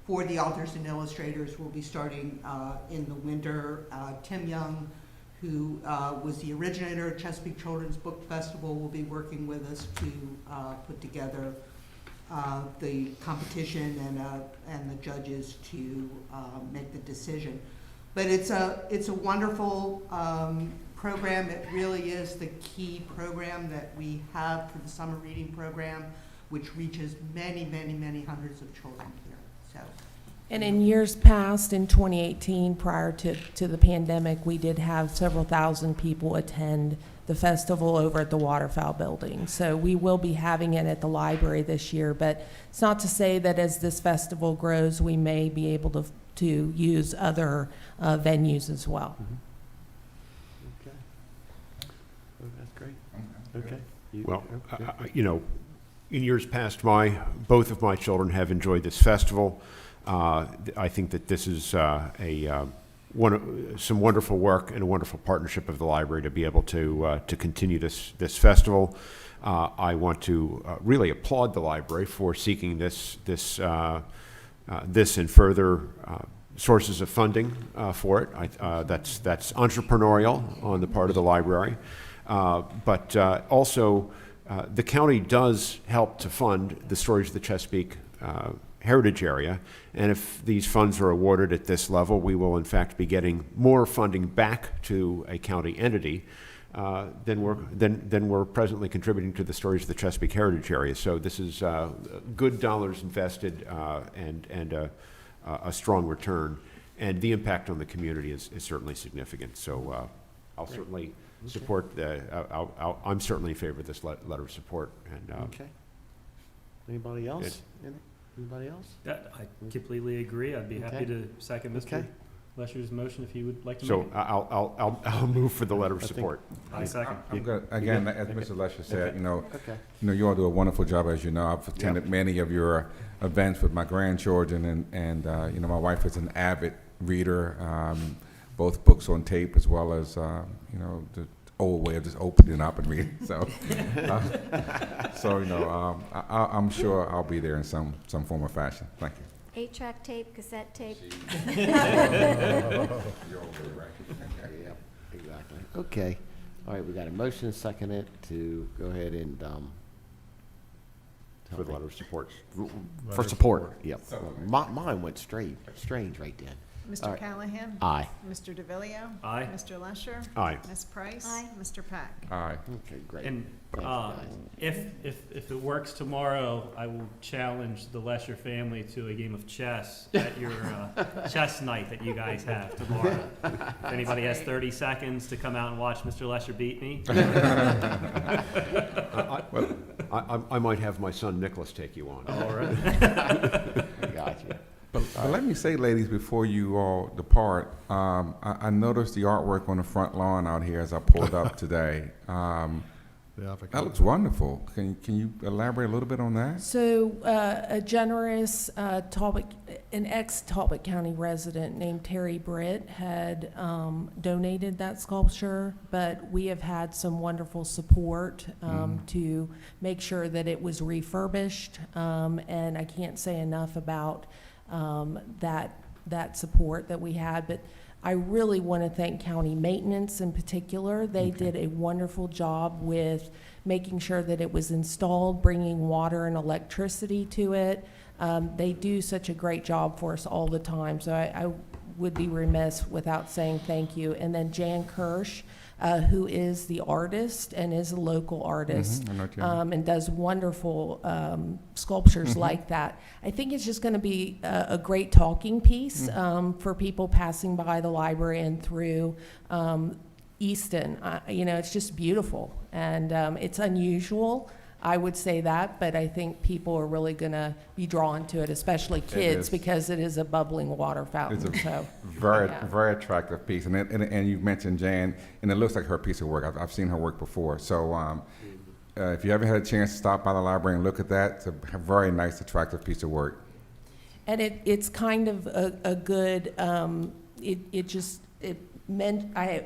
S17: for the authors and illustrators will be starting in the winter. Tim Young, who was the originator of Chesapeake Children's Book Festival, will be working with us to put together the competition and the judges to make the decision. But it's a wonderful program. It really is the key program that we have for the summer reading program, which reaches many, many, many hundreds of children here. So.
S16: And in years past, in 2018, prior to the pandemic, we did have several thousand people attend the festival over at the Waterfowl Building. So we will be having it at the library this year, but it's not to say that as this festival grows, we may be able to use other venues as well.
S1: Okay. Oh, that's great. Okay.
S2: Well, you know, in years past, both of my children have enjoyed this festival. I think that this is some wonderful work and a wonderful partnership of the library to be able to continue this festival. I want to really applaud the library for seeking this and further sources of funding for it. That's entrepreneurial on the part of the library, but also the county does help to fund the Stories of the Chesapeake heritage area, and if these funds are awarded at this level, we will in fact be getting more funding back to a county entity than we're presently contributing to the Stories of the Chesapeake heritage area. So this is good dollars invested and a strong return, and the impact on the community is certainly significant. So I'll certainly support I'm certainly in favor of this letter of support. And
S1: okay. Anybody else? Anybody else?
S4: I completely agree. I'd be happy to second Mr. Lesher's motion if he would like to make it.
S2: So I'll move for the letter of support.
S4: I second.
S7: I'm good. Again, as Mr. Lesher said, you all do a wonderful job, as you know. I've attended many of your events with my grandchildren, and my wife is an avid reader, both books on tape as well as the old way of just opening up and reading. So, I'm sure I'll be there in some form or fashion. Thank you.
S3: 8-track tape, cassette tape.
S1: Yeah, exactly. Okay. All right, we got a motion seconded to go ahead and
S2: For the letter of support.
S1: for support. Yep. Mine went strange right then.
S5: Mr. Callahan?
S1: Aye.
S5: Mr. DeVillio?
S4: Aye.
S5: Mr. Lesher?
S2: Aye.
S5: Ms. Price?
S3: Aye.
S5: Mr. Pack?
S7: All right.
S1: Okay, great.
S4: And
S1: Thanks, guys.
S4: if it works tomorrow, I will challenge the Lesher family to a game of chess at your chess night that you guys have tomorrow. If anybody has 30 seconds to come out and watch Mr. Lesher beat me.
S2: I might have my son Nicholas take you on.
S4: All right.
S1: Gotcha.
S7: But let me say, ladies, before you all depart, I noticed the artwork on the front lawn out here as I pulled up today. That looks wonderful. Can you elaborate a little bit on that?
S16: So a generous an ex-Talbot County resident named Terry Britt had donated that sculpture, but we have had some wonderful support to make sure that it was refurbished, and I can't say enough about that support that we had, but I really want to thank county maintenance in particular. They did a wonderful job with making sure that it was installed, bringing water and electricity to it. They do such a great job for us all the time, so I would be remiss without saying thank you. And then Jan Kirsch, who is the artist and is a local artist, and does wonderful sculptures like that. I think it's just going to be a great talking piece for people passing by the library and through EASTON. It's just beautiful, and it's unusual. I would say that, but I think people are really going to be drawn to it, especially kids, because it is a bubbling water fountain.
S7: It's a very attractive piece, and you mentioned Jan, and it looks like her piece of work. I've seen her work before, so if you ever had a chance to stop by the library and look at that, it's a very nice, attractive piece of work.
S16: And it's kind of a good. I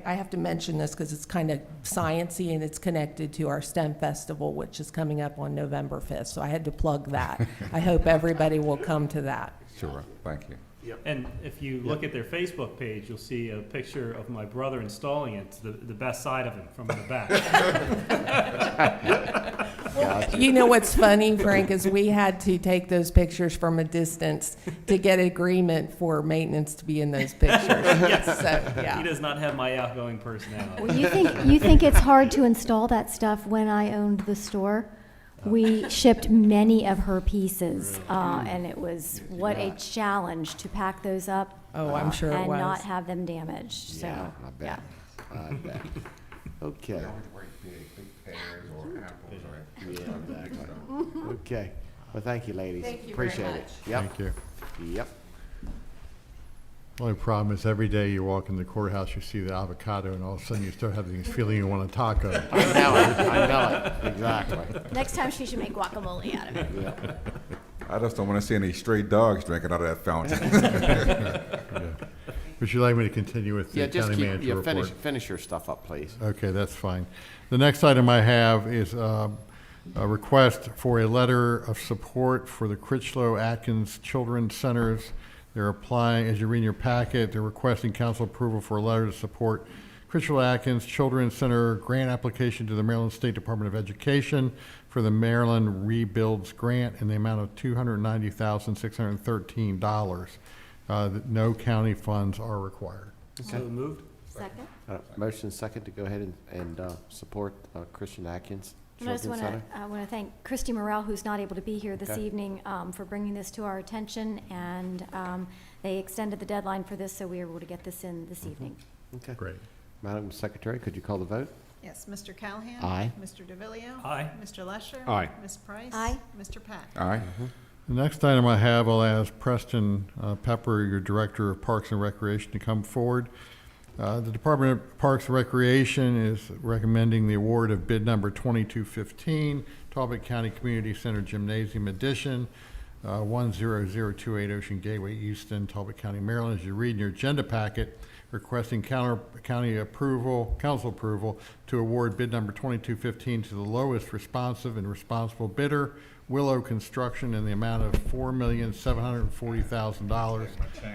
S16: have to mention this because it's kind of sciencey and it's connected to our STEM festival, which is coming up on November 5th. So I had to plug that. I hope everybody will come to that.
S7: Sure, thank you.
S4: Yep. And if you look at their Facebook page, you'll see a picture of my brother installing it. It's the best side of him from the back.
S16: You know what's funny, Frank, is we had to take those pictures from a distance to get agreement for maintenance to be in those pictures.
S4: Yes.
S16: So, yeah.
S4: He does not have my outgoing personality.
S3: Well, you think it's hard to install that stuff? When I owned the store, we shipped many of her pieces, and it was a challenge to pack those up.
S16: Oh, I'm sure it
S3: and
S16: was.
S3: not have them damaged. So,
S1: Yeah, I bet. I bet. Okay.
S7: Big pears or apples,
S1: Yeah, exactly. Okay. Well, thank you, ladies.
S16: Thank you
S1: Appreciate
S16: very
S1: it.
S16: much.
S1: Yep.
S8: Thank you.
S1: Yep.
S8: Only problem is every day you walk in the courthouse, you see the avocado, and all of a sudden you start having this feeling you want a taco.
S1: I know it. Exactly.
S11: Next time she should make guacamole out of it.
S1: Yeah.
S7: I just don't want to see any stray dogs drinking out of that fountain.
S8: Yeah. Would you like me to continue with the
S1: Yeah, just
S8: county manager report?
S1: finish your stuff up, please.
S8: Okay, that's fine. The next item I have is a request for a letter of support for the Critchlow Adkins Children's Centers. They're applying, as you read in your packet, they're requesting council approval for a letter to support Critchlow Adkins Children's Center grant application to the Maryland State Department of Education for the Maryland Rebuilds Grant in the amount of $290,613. No county funds are required.
S4: So moved.
S3: second.
S1: Motion second to go ahead and support Christian Atkins
S3: And I just
S1: Children's
S3: want
S1: Center.
S3: to thank Christy Morrell, who's not able to be here this
S1: Okay.
S3: evening, for bringing this to our attention, and they extended the deadline for this, so we were able to get this in this evening.
S1: Okay.
S8: Great.
S1: Madam Secretary, could you call the vote?
S5: Yes, Mr. Callahan?
S1: Aye.
S5: Mr. DeVillio?
S4: Aye.
S5: Mr. Lesher?
S2: Aye.
S5: Ms. Price?
S3: Aye.
S5: Mr. Pack?
S7: Aye.
S8: The next item I have, I'll ask Preston Pepper, your Director of Parks and Recreation, to come forward. The Department of Parks and Recreation is recommending the award of bid number 2215, Talbot County Community Center Gymnasium Addition, 10028 Ocean Gateway, Easton, Talbot County, Maryland. As you read in your agenda packet, requesting county approval, council approval to award bid number 2215 to the lowest responsive and responsible bidder, Willow Construction, in the amount of $4,740,000.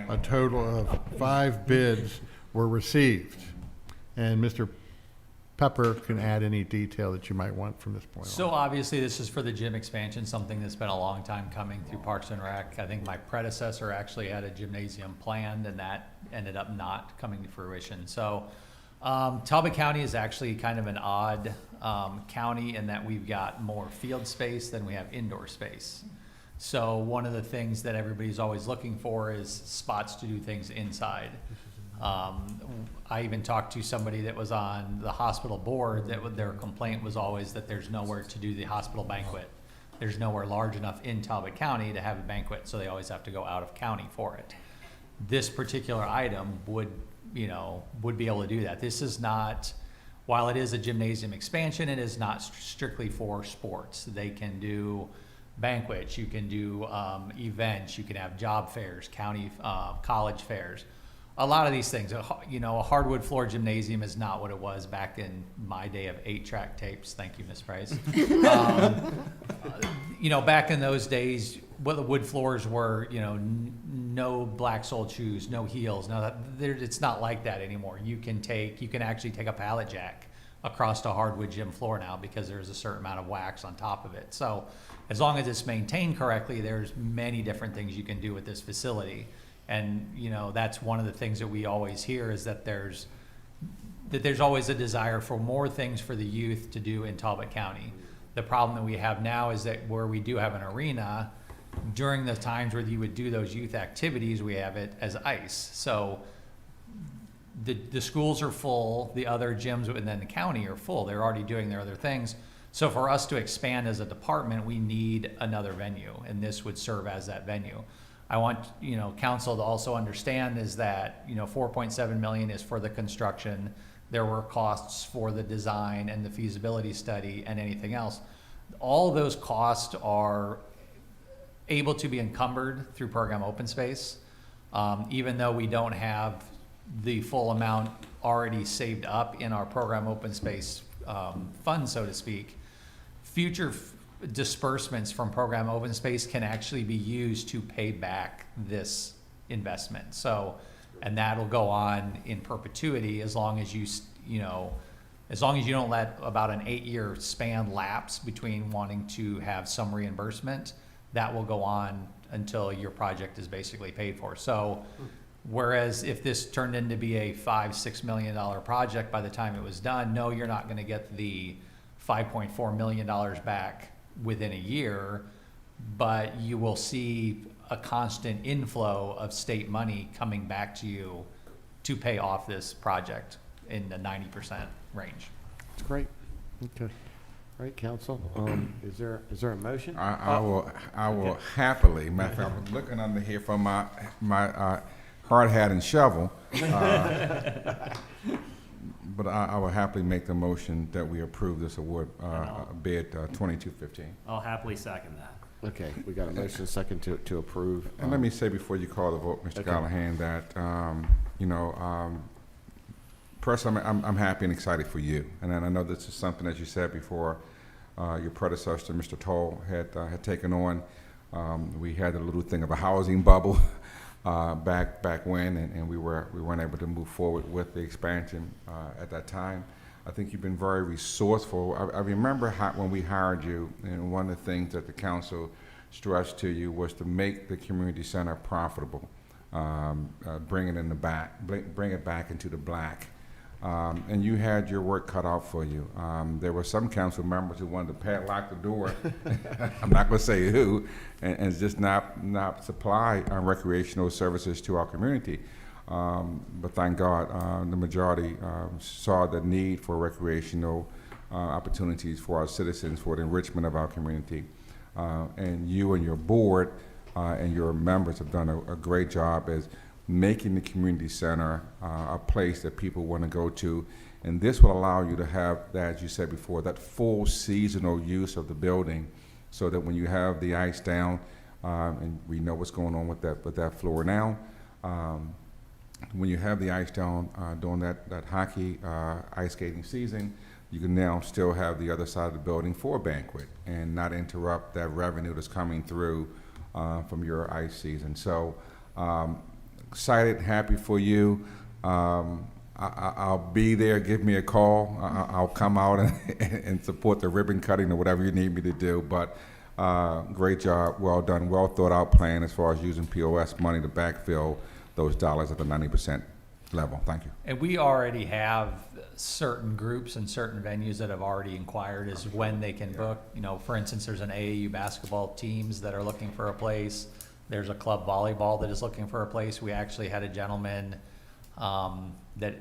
S8: A total of 5 bids were received. And Mr. Pepper can add any detail that you might want from this point on.
S13: So obviously, this is for the gym expansion, something that's been a long time coming through Parks and Rec. I think my predecessor actually had a gymnasium planned, and that ended up not coming to fruition. So Talbot County is actually kind of an odd county in that we've got more field space than we have indoor space. So one of the things that everybody's always looking for is spots to do things inside. I even talked to somebody that was on the hospital board that their complaint was always that there's nowhere to do the hospital banquet. there's nowhere large enough in Talbot County to have a banquet, so they always have to go out of county for it. This particular item would be able to do that. This is not, while it is a gymnasium expansion, it is not strictly for sports. They can do banquets, you can do events, you can have job fairs, county, college fairs. A lot of these things, a hardwood floor gymnasium is not what it was back in my day of 8-track tapes. Thank you, Ms. Price. Back in those days, what the wood floors were, no black soled shoes, no heels. No, it's not like that anymore. You can actually take a pallet jack across a hardwood gym floor now because there's a certain amount of wax on top of it. So as long as it's maintained correctly, there's many different things you can do with this facility. And, that's one of the things that we always hear is that there's always a desire for more things for the youth to do in Talbot County. The problem that we have now is that where we do have an arena, during the times where you would do those youth activities, we have it as ice. So the schools are full, the other gyms within the county are full. They're already doing their other things. So for us to expand as a department, we need another venue, and this would serve as that venue. I want, council to also understand is that, $4.7 million is for the construction. There were costs for the design and the feasibility study and anything else. All those costs are able to be encumbered through program open space, even though we don't have the full amount already saved up in our program open space fund, so to speak. Future disbursements from program open space can actually be used to pay back this investment. So, and that'll go on in perpetuity as long as you don't let about an 8-year span lapse between wanting to have some reimbursement. That will go on until your project is basically paid for. So, whereas if this turned into be a $5-6 million project by the time it was done, no, you're not going to get the $5.4 million back within a year, but you will see a constant inflow of state money coming back to you to pay off this project in the 90% range.
S1: That's great. Okay. All right, council. Is there a motion?
S7: I will happily. Matter of fact, I was looking under here for my hard hat and shovel. But I will happily make the motion that we approve this award bid 2215.
S4: I'll happily second that.
S1: Okay, we got a motion second to approve.
S7: And let me say before you call the vote, Mr.
S1: Okay.
S7: Callahan, that personally, I'm happy and excited for you. And then I know this is something, as you said before, your predecessor, Mr. Toll, had taken on. We had a little thing of a housing bubble back when, and we weren't able to move forward with the expansion at that time. I think you've been very resourceful. I remember when we hired you, and one of the things that the council stressed to you was to make the community center profitable, bring it back into the black. And you had your work cut out for you. There were some council members who wanted to padlock the door. I'm not going to say who, and just not supply recreational services to our community. But thank God, the majority saw the need for recreational opportunities for our citizens, for the enrichment of our community. And you and your board and your members have done a great job as making the community center a place that people want to go to. And this will allow you to have that, as you said before, that full seasonal use of the building, so that when you have the ice down, and we know what's going on with that floor now, when you have the ice down during that hockey ice skating season, you can now still have the other side of the building for a banquet and not interrupt that revenue that's coming through from your ice season. So excited, happy for you. I'll be there. Give me a call. I'll come out and support the ribbon cutting or whatever you need me to do. But great job, well done, well thought out plan as far as using POS money to backfill those dollars at the 90% level. Thank you.
S13: And we already have certain groups and certain venues that have already inquired as when they can book. For instance, there's an AAU basketball teams that are looking for a place. There's a club volleyball that is looking for a place. We actually had a gentleman that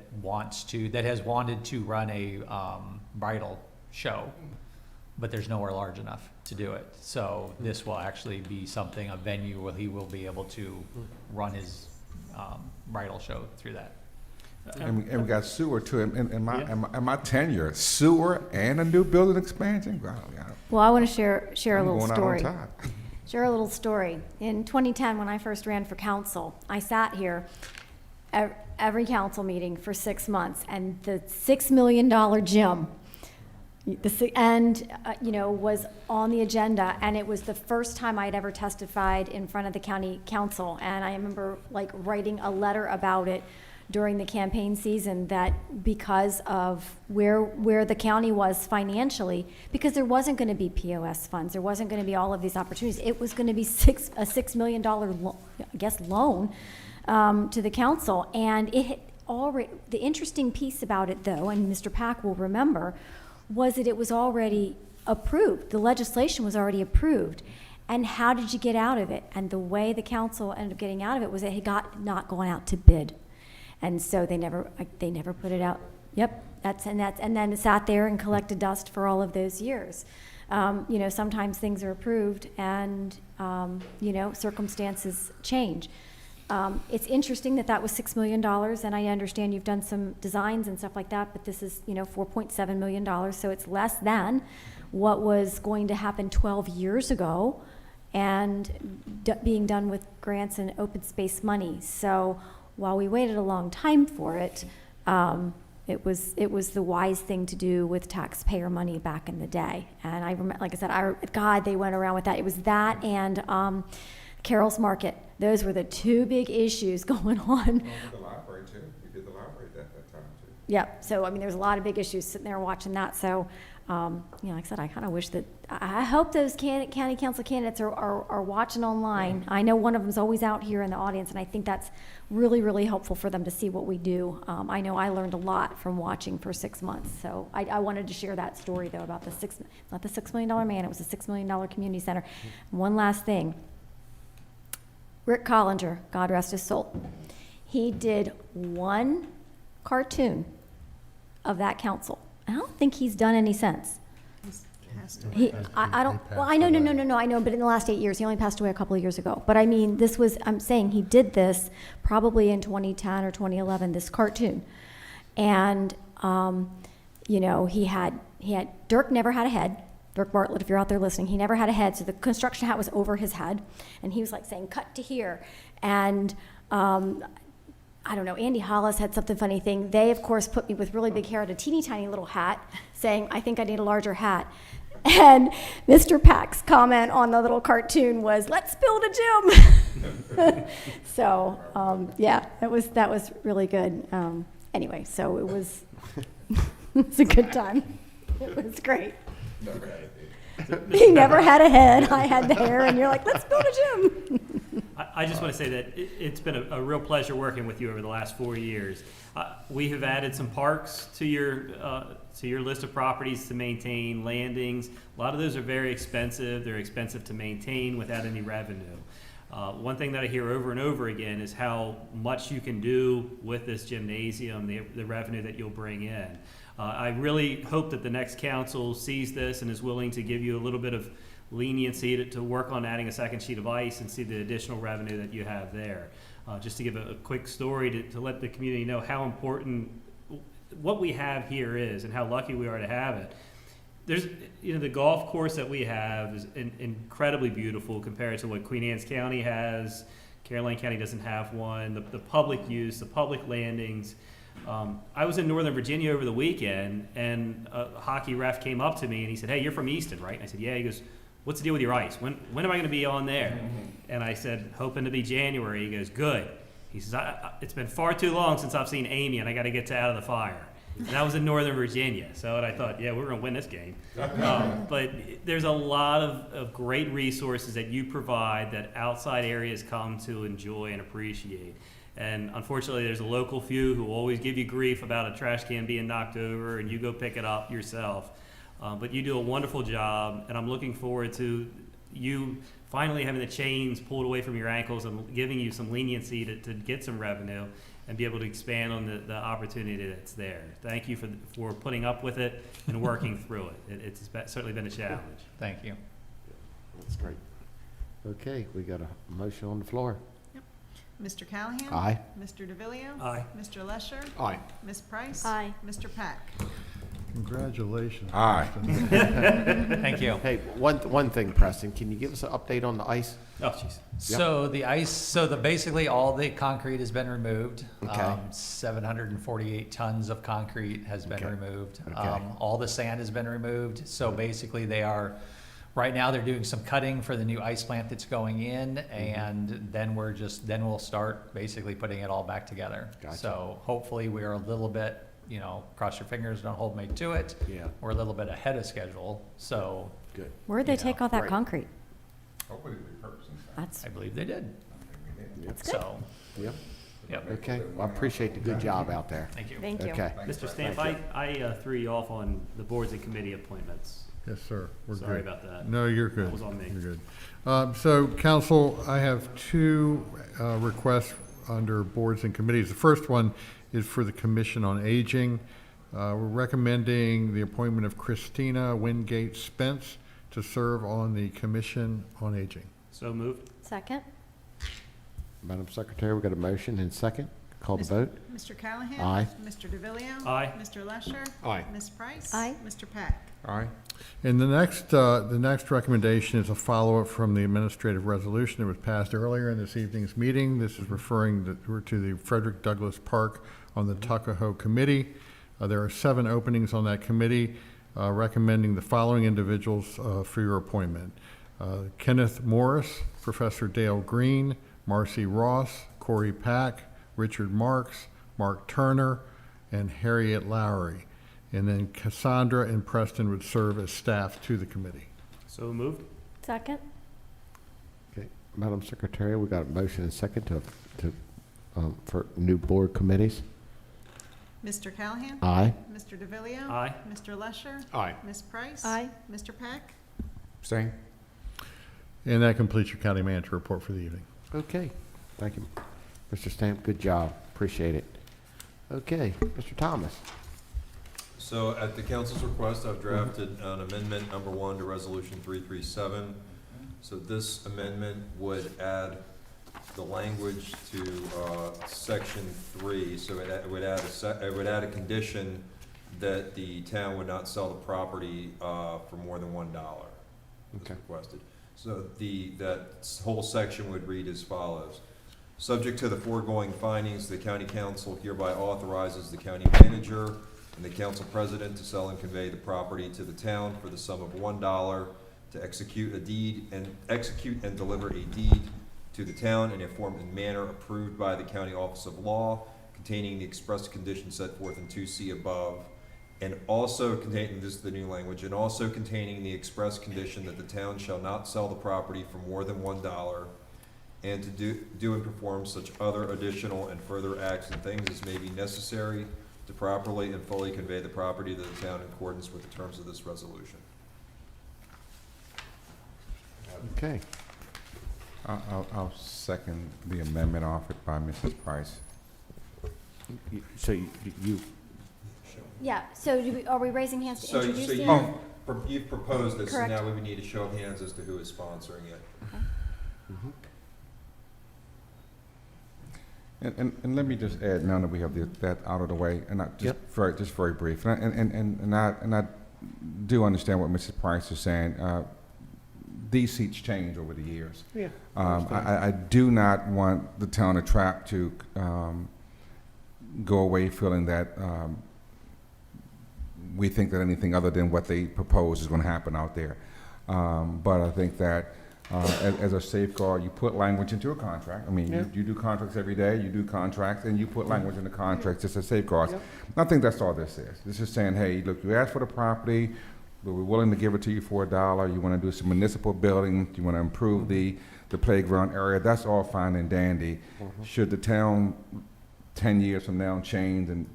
S13: has wanted to run a bridal show but there's nowhere large enough to do it. So this will actually be something, a venue where he will be able to run his bridal show through that.
S7: And we got sewer too. In my tenure, sewer and a new building expansion. Wow, yeah.
S3: Well, I want to share a
S7: I'm
S3: little
S7: going out
S3: story.
S7: on top.
S3: Share a little story. In 2010, when I first ran for council, I sat here every council meeting for 6 months, and the $6 million gym, was on the agenda, and it was the first time I'd ever testified in front of the county council, and I remember writing a letter about it during the campaign season, that because of where the county was financially, because there wasn't going to be POS funds, there wasn't going to be all of these opportunities. It was going to be a $6 million loan to the council, and it had already. The interesting piece about it, though, and Mr. Pack will remember, was that it was already approved. The legislation was already approved. And how did you get out of it? And the way the council ended up getting out of it was that it not going out to bid. And so they never put it out. Yep, and then it sat there and collected dust for all of those years. Sometimes things are approved, and circumstances change. It's interesting that was $6 million, and I understand you've done some designs and stuff like that, but this is $4.7 million, so it's less than what was going to happen 12 years ago, and being done with grants and open space money. So while we waited a long time for it, it was the wise thing to do with taxpayer money back in the day. And I remember, like I said, they went around with that. It was that and Carol's Market. Those were the two big issues going on.
S7: The library too. We did the library at that time too.
S3: Yep. So there's a lot of big issues sitting there watching that. So, like I said, I kind of wish that. I hope those county council candidates are watching online. I know one of them's always out here in the audience, and I think that's really, really helpful for them to see what we do. I know I learned a lot from watching for 6 months. So I wanted to share that story, though, about not the $6 million man. It was a $6 million community center. One last thing. Rick Collinger, God rest his soul, he did one cartoon of that council. I don't think he's done any since. I know, but in the last 8 years, he only passed away a couple of years ago. But I mean, I'm saying he did this probably in 2010 or 2011, this cartoon. And, he had Dirk never had a head. Dirk Bartlett, if you're out there listening, he never had a head, so the construction hat was over his head, and he was saying, cut to here. And I don't know, Andy Hollis had something funny thing. They, of course, put me with really big hair at a teeny tiny little hat, saying, I think I need a larger hat. And Mr. Pack's comment on the little cartoon was, let's build a gym. So, that was really good. Anyway, so it was, it was a good time. It was great. He never had a head. I had the hair, and you're like, let's build a gym.
S4: I just want to say that it's been a real pleasure working with you over the last 4 years. We have added some parks to your list of properties to maintain, landings. A lot of those are very expensive. They're expensive to maintain without any revenue. One thing that I hear over and over again is how much you can do with this gymnasium, the revenue that you'll bring in. I really hope that the next council sees this and is willing to give you a little bit of leniency to work on adding a second sheet of ice and see the additional revenue that you have there. Just to give a quick story to let the community know how important what we have here is and how lucky we are to have it. There's, the golf course that we have is incredibly beautiful compared to what Queen Anne's County has. Caroline County doesn't have one. The public use, the public landings. I was in Northern Virginia over the weekend, and a hockey ref came up to me and he said, "Hey, you're from Easton, right?" And I said, "Yeah." He goes, "What's the deal with your ice? When am I going to be on there?" And I said, "Hoping to be January." He goes, "Good." He says, "It's been far too long since I've seen Amy, and I got to get out of the fire." And that was in Northern Virginia. So I thought, yeah, we're going to win this game. But there's a lot of great resources that you provide that outside areas come to enjoy and appreciate. And unfortunately, there's a local few who always give you grief about a trash can being knocked over, and you go pick it up yourself. But you do a wonderful job, and I'm looking forward to you finally having the chains pulled away from your ankles and giving you some leniency to get some revenue and be able to expand on the opportunity that's there. Thank you for putting up with it and working through it. It's certainly been a challenge.
S13: Thank you.
S1: That's great. Okay, we got a motion on the floor.
S5: Mr. Callahan?
S1: Aye.
S5: Mr. DeVillio?
S4: Aye.
S5: Mr. Lesher?
S2: Aye.
S5: Ms. Price?
S3: Aye.
S5: Mr. Pack?
S8: Congratulations.
S7: Aye.
S8: Preston.
S13: Thank you.
S1: Hey, one thing, Preston, can you give us an update on the ice?
S4: Oh, jeez.
S13: So the ice, basically all the concrete has been removed.
S1: Okay.
S13: 748 tons of concrete has been
S1: Okay.
S13: removed.
S1: Okay.
S13: All the sand has been removed. So basically right now they're doing some cutting for the new ice plant that's going in, and then we'll start basically putting it all back together.
S1: Gotcha.
S13: So hopefully we're a little bit, cross your fingers, don't hold me to it.
S1: Yeah.
S13: We're a little bit ahead of schedule. So
S1: Good.
S3: Where'd they take all that
S1: Right.
S3: concrete?
S7: Hopefully we repurpose them.
S3: That's,
S13: I believe they did.
S1: Yep.
S13: So,
S1: Yep.
S13: yep.
S1: Okay, well, I appreciate the good job out there.
S13: Thank you.
S3: thank you.
S1: Okay.
S4: Mr. Stamp, I threw you off on the boards and committee appointments.
S8: Yes, sir. We're good.
S4: Sorry about that.
S8: No, you're good.
S4: That was on me.
S8: You're good. So, council, I have two requests under boards and committees. The first one is for the Commission on Aging. We're recommending the appointment of Christina Wingate Spence to serve on the Commission on Aging.
S4: So moved.
S3: Second?
S1: Madam Secretary, we got a motion and second. Call the vote.
S5: Mr. Callahan?
S1: Aye.
S5: Mr. DeVillio?
S4: Aye.
S5: Mr. Lesher?
S2: Aye.
S5: Ms. Price?
S3: Aye.
S5: Mr. Pack?
S7: Aye.
S8: And the next recommendation is a follow-up from the administrative resolution that was passed earlier in this evening's meeting. This is referring to the Frederick Douglass Park on the Tuckahoe Committee. There are 7 openings on that committee, recommending the following individuals for your appointment. Kenneth Morris, Professor Dale Green, Marcy Ross, Corey Pack, Richard Marks, Mark Turner, and Harriet Lowry. And then Cassandra and Preston would serve as staff to the committee.
S4: So moved.
S3: Second?
S1: Okay, Madam Secretary, we got a motion and second for new board committees.
S5: Mr. Callahan?
S1: Aye.
S5: Mr. DeVillio?
S4: Aye.
S5: Mr. Lesher?
S2: Aye.
S5: Ms. Price?
S3: Aye.
S5: Mr. Pack?
S7: Same.
S8: And that completes your county manager report for the evening.
S1: Okay, thank you. Mr. Stamp, good job. Appreciate it. Okay, Mr. Thomas.
S10: So at the council's request, I've drafted an amendment number 1 to resolution 337. So this amendment would add the language to section 3. So it would add a condition that the town would not sell the property for more than $1.
S1: Okay.
S10: As requested. So that whole section would read as follows. Subject to the foregoing findings, the county council hereby authorizes the county manager and the council president to sell and convey the property to the town for the sum of $1, to execute and deliver a deed to the town in a form and manner approved by the county office of law, containing the express conditions set forth in 2C above, and also containing, this is the new language, and also containing the express condition that the town shall not sell the property for more than $1, and to do and perform such other additional and further acts and things as may be necessary to properly and fully convey the property to the town in accordance with the terms of this resolution.
S1: Okay.
S7: I'll second the amendment offered by Mrs. Price.
S1: So you
S3: Yeah, so are we raising hands to
S10: So
S3: introduce
S10: you,
S3: them?
S10: you've proposed this, and
S3: Correct.
S10: now we would need a show of hands as to who is sponsoring it.
S7: And let me just add, now that we have that out of the way, and just very brief, and I do understand what Mrs. Price is saying. These seats change over the years.
S1: Yeah.
S7: I do not want the town of Trapppe to go away feeling that we think that anything other than what they propose is going to happen out there. But I think that as a safeguard, you put language into a contract. I mean, you do contracts every day, you do contracts, and you put language in the contracts just as safeguards. I think that's all this is. This is saying, hey, look, you asked for the property, but we're willing to give it to you for $1. You want to do some municipal building, you want to improve the playground area, that's all fine and dandy. Should the town 10 years from now change and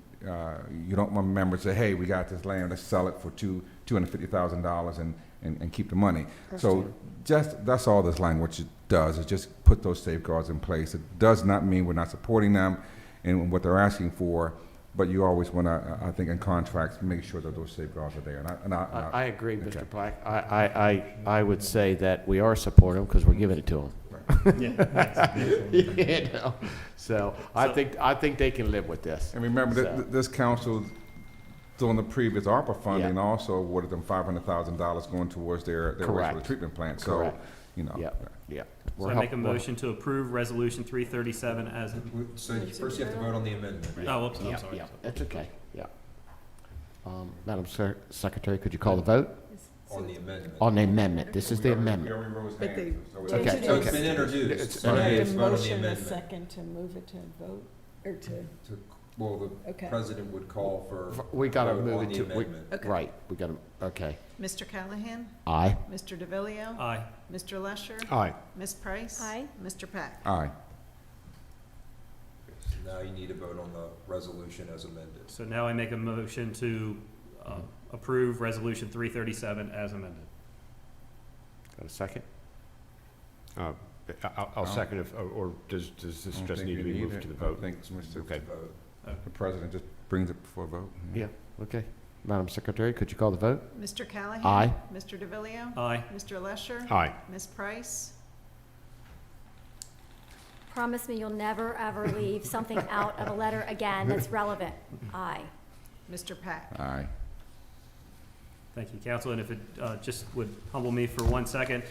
S7: you don't want members to say, hey, we got this land, let's sell it for $250,000, and keep the money. So that's all this language does, is just put those safeguards in place. It does not mean we're not supporting them in what they're asking for, but you always want to, I think, in contracts, make sure that those safeguards are there.
S1: I agree, Mr. Black. I would say that we are supporting them because we're giving it to them. You know, so I think they can live with this.
S7: And remember, this council, during the previous ARPA funding, also awarded them $500,000 going towards their wastewater treatment plant. So, you know.
S1: Yeah.
S4: So I make a motion to approve Resolution 337 as.
S10: So first you have to vote on the amendment.
S4: Oh, whoops, I'm sorry.
S1: Yeah, that's okay. Yeah. Madam Secretary, could you call the vote?
S10: On the amendment.
S1: On the amendment. This is the amendment. Okay.
S10: So it's been introduced. So now you have to vote on the amendment.
S18: second to move it to a vote, or to?
S10: Well, the president would call for.
S1: We got to
S10: vote
S1: move
S10: on
S1: it
S10: the
S1: to,
S10: amendment.
S1: right, we got to, okay.
S5: Mr. Callahan?
S1: Aye.
S5: Mr. DeVillio?
S4: Aye.
S5: Mr. Lesher?
S2: Aye.
S5: Ms. Price?
S3: Aye.
S5: Mr. Peck?
S7: Aye.
S10: So now you need to vote on the resolution as amended.
S4: So now I make a motion to approve Resolution 337 as amended.
S1: Got a second?
S2: I'll second it, or does this just need to be moved to the vote?
S7: I think it's Mr.
S2: Okay.
S7: The president just brings it for a vote.
S1: Yeah, okay. Madam Secretary, could you call the vote?
S5: Mr. Callahan?
S1: Aye.
S5: Mr. DeVillio?
S4: Aye.
S5: Mr. Lesher?
S2: Aye.
S5: Ms. Price?
S3: Promise me you'll never, ever leave something out of a letter again that's relevant. Aye.
S5: Mr. Peck?
S7: Aye.
S4: Thank you, Council. And if it just would humble me for 1 second,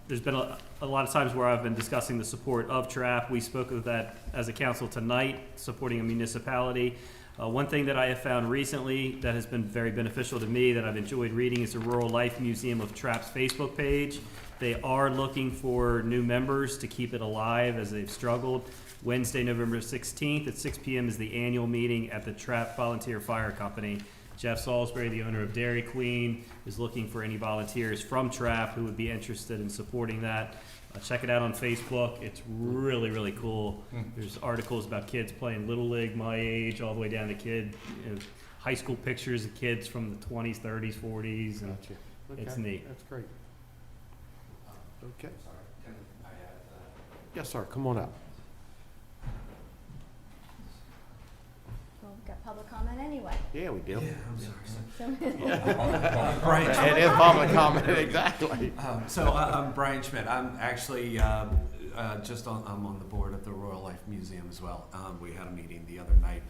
S4: there's been a lot of times where I've been discussing the support of TRAPPE. We spoke of that as a council tonight, supporting a municipality. One thing that I have found recently that has been very beneficial to me that I've enjoyed reading is the Rural Life Museum of TRAPPE's Facebook page. They are looking for new members to keep it alive as they've struggled. Wednesday, November 16th at 6 p.m. is the annual meeting at the TRAPPE Volunteer Fire Company. Jeff Salisbury, the owner of Dairy Queen, is looking for any volunteers from TRAPPE who would be interested in supporting that. Check it out on Facebook. It's really, really cool. There's articles about kids playing Little League my age, all the way down to high school pictures of kids from the 20s, 30s, 40s. And it's neat.
S1: That's great. Okay. Yes, sir. Come on up.
S3: Well, we've got public comment anyway.
S1: Yeah, we do.
S14: Yeah, I'm sorry.
S1: Brian, it is public comment, exactly.
S14: I'm Brian Schmidt. I'm actually I'm on the board of the Royal Life Museum as well. We had a meeting the other night.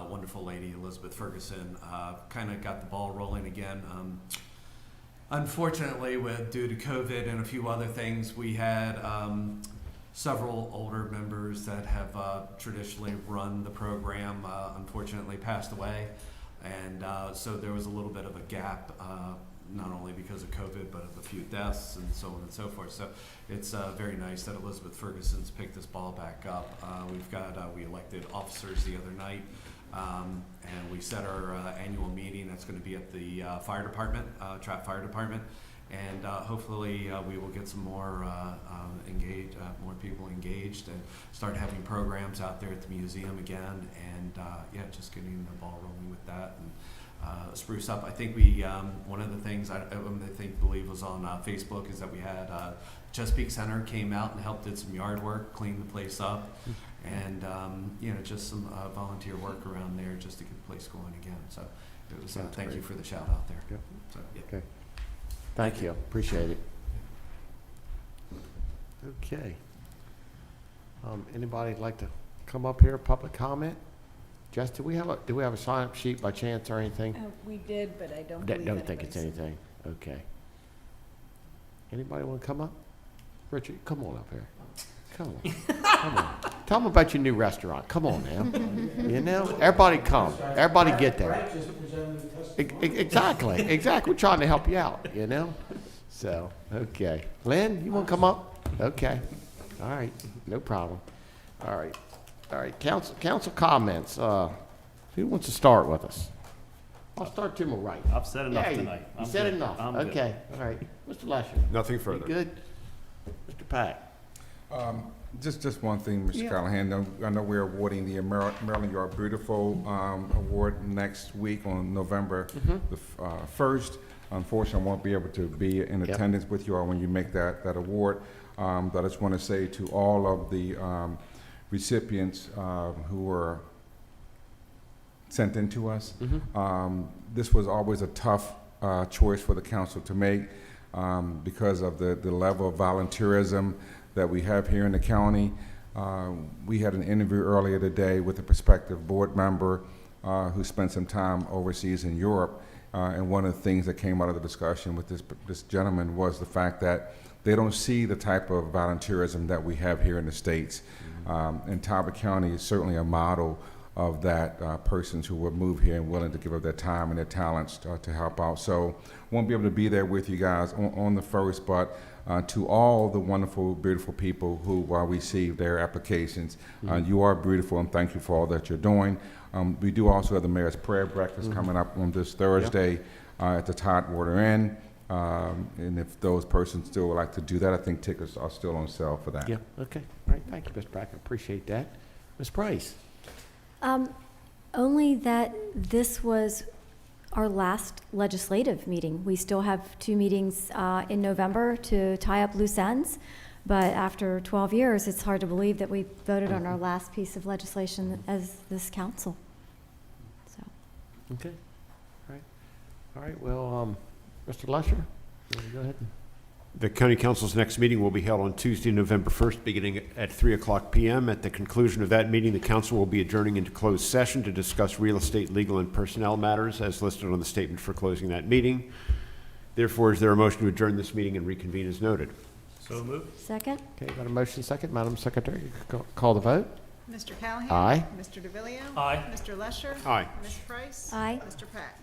S14: Wonderful lady, Elizabeth Ferguson, kind of got the ball rolling again. Unfortunately, due to COVID and a few other things, we had several older members that have traditionally run the program unfortunately passed away, and so there was a little bit of a gap, not only because of COVID but of a few deaths and so on and so forth. So it's very nice that Elizabeth Ferguson's picked this ball back up. We elected officers the other night, and we set our annual meeting. That's going to be at the fire department, TRAPPE Fire Department. And hopefully we will get some more more people engaged, and start having programs out there at the museum again. And yeah, just getting the ball rolling with that and spruce up. I think one of the things I believe was on Facebook is that we had Chesapeake Center came out and helped did some yard work, cleaned the place up, and just some volunteer work around there just to get the place going again. So it was thank you for the shout out there.
S1: Yep.
S14: So, yeah.
S1: Okay. Thank you. Appreciate it. Okay. Anybody like to come up here, public comment? Jess, do we have a sign-up sheet by chance or anything?
S18: We did, but I don't
S1: Don't think it's anything. Okay. Anybody want to come up? Richard, come on up here. Come on. Come on. Tell them about your new restaurant. Come on now. You know, everybody come. Everybody get there. Exactly. Exactly. We're trying to help you out, you know? So, okay. Lynn, you want to come up? Okay. All right. No problem. All right. All right. Council comments. Who wants to start with us? I'll start to my right.
S4: I've said enough
S1: Yeah,
S4: tonight.
S1: You said enough.
S4: I'm good.
S1: Okay. All right. Mr. Lesher.
S2: Nothing further.
S1: You good? Mr. Pack.
S7: Just one thing, Mr.
S1: Yeah.
S7: Callahan. I know we're awarding the Maryland You're Beautiful award next week on November the 1st. unfortunately, I won't be able to be in attendance with you all when you make that award. But I just want to say to all of the recipients who were sent in to us, this was always a tough choice for the council to make because of the level of volunteerism that we have here in the county. We had an interview earlier today with a prospective board member who spent some time overseas in Europe. And one of the things that came out of the discussion with this gentleman was the fact that they don't see the type of volunteerism that we have here in the States. And Talbot County is certainly a model of that, persons who will move here and willing to give up their time and their talents to help out. So won't be able to be there with you guys on the first, but to all the wonderful, beautiful people who received their applications, you are beautiful, and thank you for all that you're doing. We do also have the Mayor's Prayer Breakfast coming up on this Thursday at the Tidewater Inn. And if those persons still would like to do that, I think tickets are still on sale for that.
S1: Yeah, okay. All right, thank you, Mr. Bracken. Appreciate that. Ms. Price?
S3: Only that this was our last legislative meeting. We still have 2 meetings in November to tie up loose ends, but after 12 years, it's hard to believe that we voted on our last piece of legislation as this council. So.
S1: Okay. All right. All right, well, Mr. Lesher, you want to go ahead?
S2: The County Council's next meeting will be held on Tuesday, November 1st, beginning at 3:00 p.m. At the conclusion of that meeting, the council will be adjourning into closed session to discuss real estate, legal, and personnel matters as listed on the statement for closing that meeting. Therefore, is there a motion to adjourn this meeting and reconvene as noted?
S4: So moved.
S3: Second?
S1: Okay, got a motion second. Madam Secretary, you can call the vote.
S5: Mr. Callahan?
S1: Aye.
S5: Mr. DeVillio?
S4: Aye.
S5: Mr. Lesher?
S2: Aye.
S5: Ms. Price?
S3: Aye.
S5: Mr. Pack?